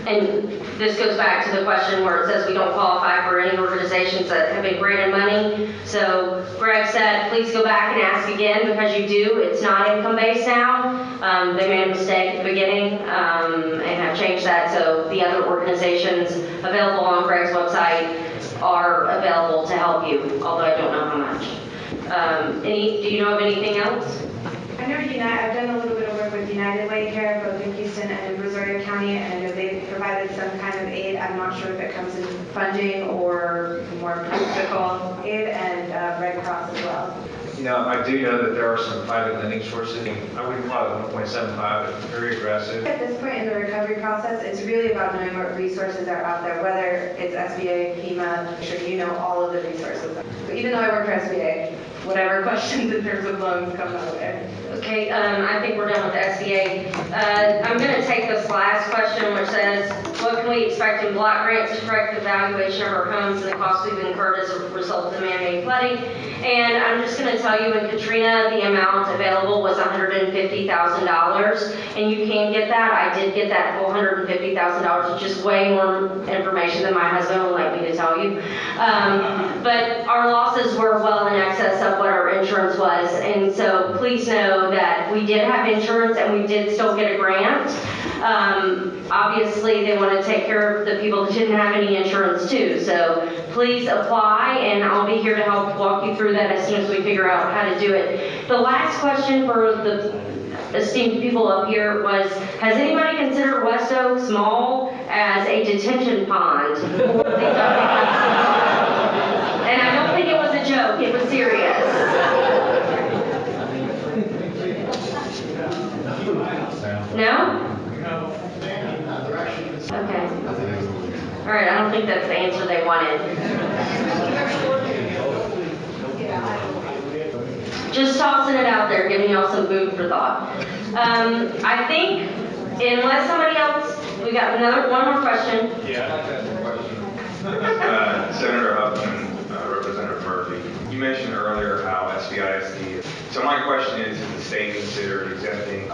B: And this goes back to the question where it says we don't qualify for any organizations that have been granted money. So Greg said, please go back and ask again because you do. It's not income-based now. They made a mistake at the beginning and have changed that. So the other organizations available on Greg's website are available to help you, although I don't know how much. Do you know of anything else?
C: I know I've done a little bit of work with United Way here, both in Houston and in Brazoria County, and I know they've provided some kind of aid. I'm not sure if it comes in funding or more practical aid, and Red Cross as well.
W: I do know that there are some private lending sources. I wouldn't call it 1.75, it's very aggressive.
C: At this point in the recovery process, it's really about knowing what resources are out there, whether it's SBA, FEMA, make sure you know all of the resources. So even though I work for SBA, whatever questions in terms of loans come my way.
B: Okay, I think we're done with the SBA. I'm going to take this last question, which says, what can we expect in block grants to correct the valuation of our homes and the costs we've incurred as a result of the man-made flooding? And I'm just going to tell you, in Katrina, the amount available was $150,000, and you can get that. I did get that full $150,000, which is way more information than my husband would like me to tell you. But our losses were well in excess of what our insurance was, and so please know that we did have insurance and we did still get a grant. Obviously, they want to take care of the people that didn't have any insurance too, so please apply, and I'll be here to help walk you through that as soon as we figure out how to do it. The last question for the esteemed people up here was, has anybody considered West Oaks Mall as a detention pond? And I don't think it was a joke, it was serious. No? Okay. All right, I don't think that's the answer they wanted. Just tossing it out there, giving y'all some food for thought. I think, unless somebody else, we got one more question.
F: Yeah, I'd like to ask a question. Senator Huffman, Representative Murphy, you mentioned earlier how SBISD, so my question is the state considered exempting?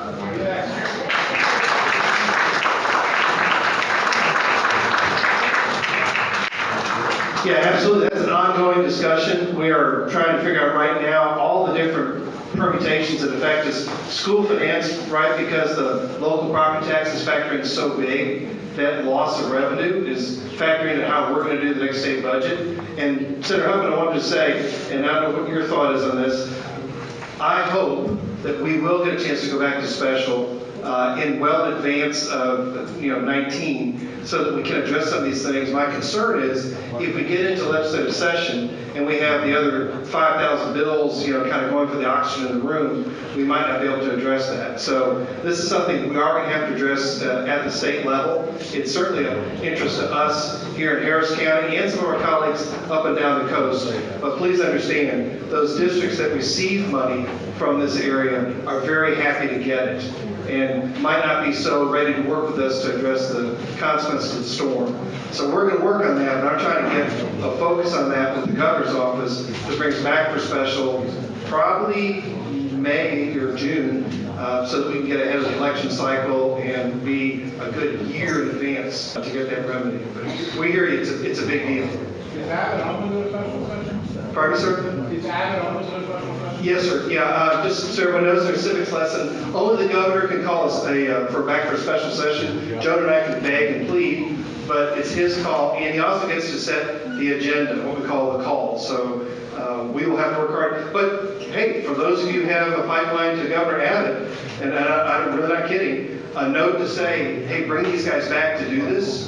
H: Yeah, absolutely. That's an ongoing discussion. We are trying to figure out right now all the different permutations that affect us. School finance, right, because the local property tax is factoring so big, that loss of revenue is factoring into how we're going to do the next state budget. And Senator Huffman, I wanted to say, and I don't know what your thought is on this, I hope that we will get a chance to go back to special in well in advance of 19, so that we can address some of these things. My concern is if we get into legislative session and we have the other 5,000 bills, kind of going for the oxygen in the room, we might not be able to address that. So this is something we are going to have to address at the state level. It's certainly of interest to us here in Harris County and some of our colleagues up and down the coast. But please understand, those districts that receive money from this area are very happy to get it, and might not be so ready to work with us to address the consequences of the storm. So we're going to work on that, but I'm trying to get a focus on that with the governor's office to bring us back for special, probably May or June, so that we can get ahead of the election cycle and be a good year in advance to get that remedy. But we hear you, it's a big deal.
E: Is Abbott open to a special session?
H: Pardon me, sir?
E: Is Abbott open to a special session?
H: Yes, sir. Yeah, just so everyone knows their civics lesson, only the governor can call us back for a special session. Joan and I can beg and plead, but it's his call, and he also gets to set the agenda, what we call the call. So we will have to work hard. But hey, for those of you who have a pipeline to Governor Abbott, and I'm really not kidding, a note to say, hey, bring these guys back to do this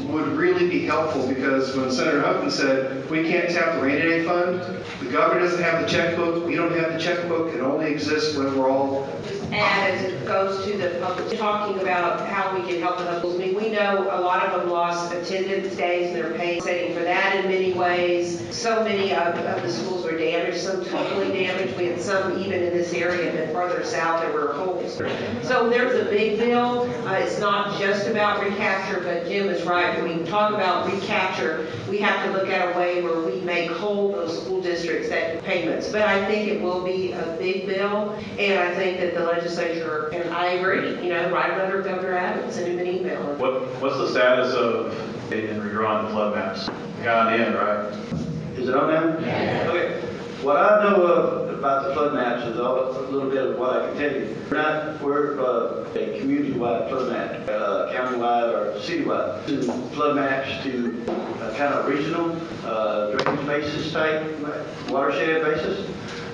H: would really be helpful, because when Senator Huffman said we can't tap the rainy day fund, the governor doesn't have the checkbook, we don't have the checkbook, it only exists when we're all.
D: And as it goes to the public, talking about how we can help the schools. I mean, we know a lot of them lost attendance days, and they're paying for that in many ways. So many of the schools were damaged, some totally damaged. We had some even in this area, but further south there were holes. So there's a big bill. It's not just about recapture, but Jim is right. When we talk about recapture, we have to look at a way where we make whole those school districts that payments. But I think it will be a big bill, and I think that the legislature, and I agree, write a letter to Governor Abbott, send him an email.
F: What's the status of in redrawing the flood maps? You got on the end, right?
J: Is it on now?
F: Yeah.
J: Okay. What I know of about the flood maps is a little bit of what I can tell you. We're a community-wide flood map, county-wide or city-wide. Flood maps to kind of regional drainage basis type, watershed basis.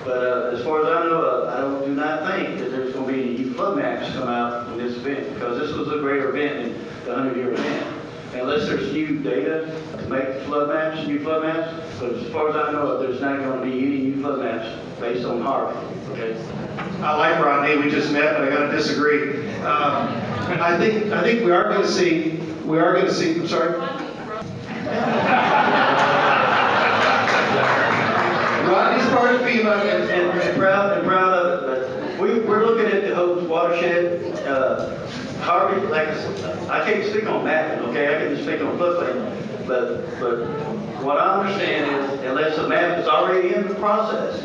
J: But as far as I know, I do not think that there's going to be any flood maps come out in this event, because this was a greater event in the 100-year event. Unless there's new data to make new flood maps, but as far as I know, there's not going to be any new flood maps based on Harvey. Okay.
H: I like Rodney. We just met, but I got to disagree. I think we are going to see. I'm sorry. Rodney's part of FEMA
J: and proud of it. But we're looking watershed, Harvey, like, I can't speak on mapping, okay, I can just speak on floodplain, but what I understand is, unless the map is already in the process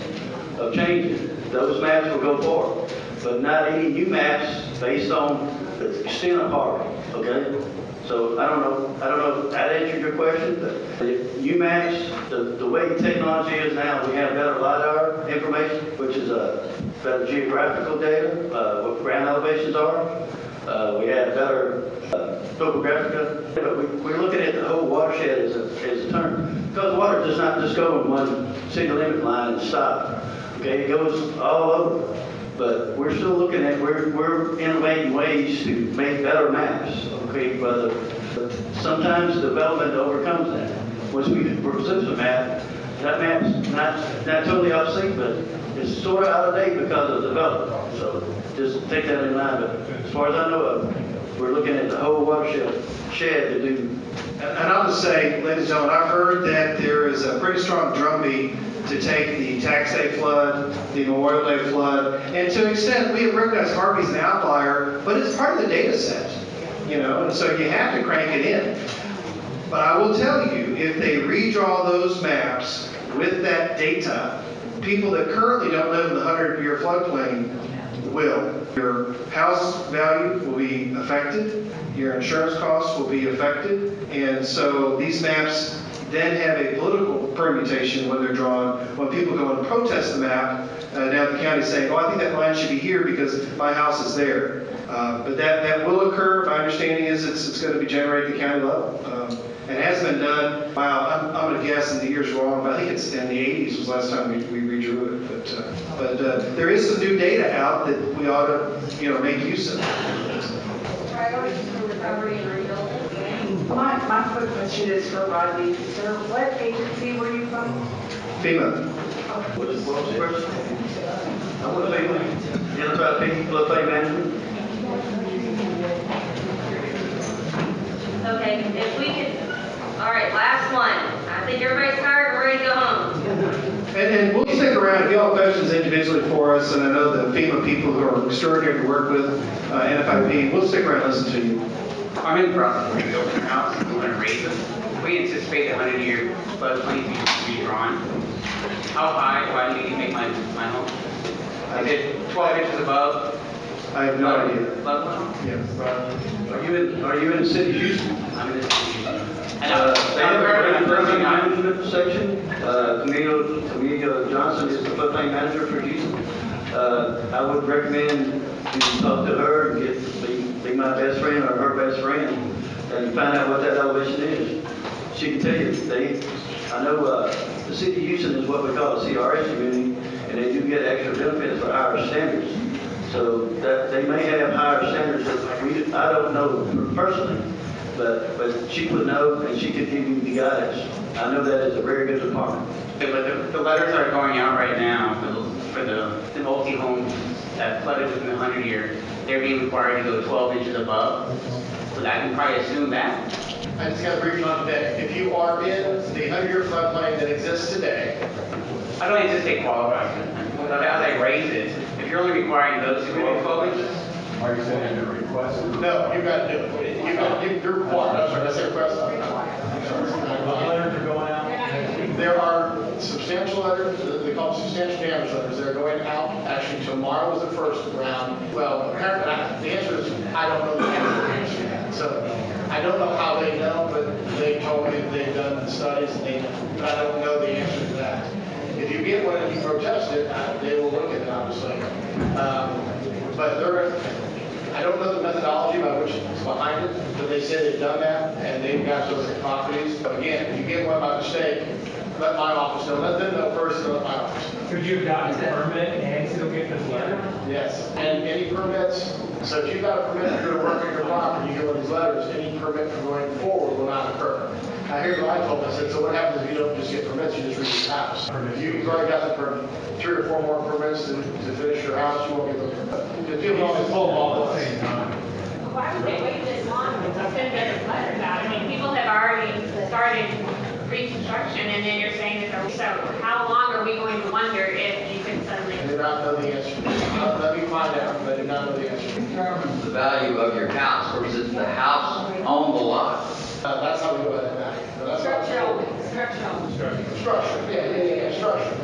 J: of changing, those maps will go forward, but not any new maps based on the extent of Harvey, okay? So I don't know if that answered your question, but the new maps, the way technology is now, we have better LiDAR information, which is better geographical data, what ground elevations are. We have better topographic data, but we're looking at the whole watershed as a term. Because water does not just go in one single limit line and stop. Okay, it goes all over. But we're still looking at, we're innovating ways to make better maps, okay, but sometimes development overcomes that. Once we produce a map, that map's not totally obsolete, but it's sort of out of date because of development. So just take that in mind, but as far as I know of, we're looking at the whole watershed to do.
H: And I'll just say, ladies and gentlemen, I've heard that there is a pretty strong drumbeat to take the tax day flood, the Memorial Day flood, and to an extent, we have recognized Harvey's an outlier, but it's part of the data set, you know, and so you have to crank it in. But I will tell you, if they redraw those maps with that data, people that currently don't live in the 100-year floodplain will. Your house value will be affected, your insurance costs will be affected, and so these maps then have a political permutation when they're drawn, when people go and protest the map down at the county saying, oh, I think that line should be here because my house is there. But that will occur. My understanding is it's going to be generated at the county level. And it has been done, wow, I'm going to guess, and the year's wrong, but I think it's in the 80s was the last time we redrew it. But there is some new data out that we ought to, make use of.
K: Priorities for recovery and rebuilding.
G: My quick question is for Rodney. Sir, what agency were you from?
H: FEMA.
J: What was the question? I want to say, Unified Floodplain Management.
B: Okay, if we could, all right, last one. I think everybody's tired and ready to go home.
H: And we'll stick around if you all have questions individually for us, and I know the FEMA people who are extraordinary to work with, NFIP, we'll stick around and listen to you.
N: I'm in the process of building a house, I'm going to raise it. We anticipate a 100-year floodplain to be drawn. How high do I need to make my home? Is it 12 inches above?
H: I have no idea.
J: Yes. Are you in the city of Houston?
N: I'm in the city of Houston.
J: They have a floodplain management section. Camille Johnson is the floodplain manager for Houston. I would recommend you talk to her and be my best friend or her best friend and find out what that elevation is. She can tell you. I know the city of Houston is what we call a CRS community, and they do get extra benefits for higher standards. So that they may have higher standards that I don't know personally, but she would know and she could give you the guidance. I know that is a very good department.
N: But the letters are going out right now for the multi-homes that flooded within the 100 year. They're being required to go 12 inches above. So I can probably assume that.
I: I just got a brief on today. If you are in the 100-year floodplain that exists today,
N: I don't anticipate qualifying. As I raise it, if you're only requiring those to go 12 inches.
S: Are you sending a request?
I: no, you got to do it. You're required. I'm sorry, did I say request? I'm sorry.
S: Letters are going out?
I: There are substantial letters, they call them substantial damage letters. They're going out. Actually, tomorrow is the first round. Well, apparently, the answer is I don't know the answer to that. So I don't know how they know, but they told me that they've done studies, but I don't know the answer to that. If you get one and you protest it, they will look at it, obviously. But I don't know the methodology by which is behind it, but they say they've done that, and they've got those properties. But again, if you get one by mistake, let my office know. Let them know first, and let my office know.
S: Could you have gotten a permit and still get this letter?
I: Yes, and any permits, so if you've got a permit to do work on your property, you get one of these letters, any permit from going forward will not occur. Now, here's what I told them. I said, so what happens if you don't just get permits, you just redo the house? If you've already got the 3 or 4 more permits to finish your house, you won't get those permits. If you always pull them all at the same time.
M: Why would they wait this long to send their letters out? I mean, people have already started pre-construction, and then you're saying that
O: So how long are we going to wonder if you could suddenly?
I: I do not know the answer. Let me find out, but I do not know the answer.
U: Determines the value of your house, or is it the house on the lot?
I: That's how we go ahead and act. No, that's not structure. Yeah, structure.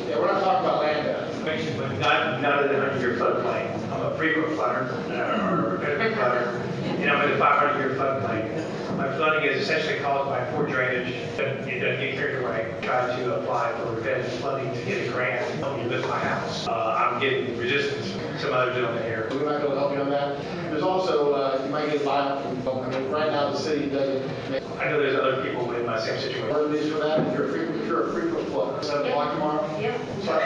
I: Yeah, we're not talking about land value.
P: Basically, none of the 100-year floodplain. I'm a frequent flooder, or repetitive flooder, and I'm in the 500-year floodplain. My flooding is essentially caused by poor drainage. It doesn't get carried away. Try to apply for repetitive flooding to get a grant to help me lift my house. I'm getting resistance from some other gentlemen here.
I: We're not going to help you on that. There's also, you might get buy-up from, I mean, right now the city doesn't make.
P: I know there's other people in my same situation.
I: What it is for that, if you're a frequent flooder, 7 o'clock tomorrow?
B: Yep.
I: So
B: I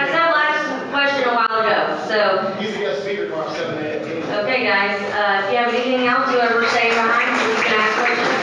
B: said last question a while ago, so.
I: He's the guest speaker tomorrow, 7 a.m.
B: Okay, guys, if you have anything else you ever stay behind, so you can ask questions.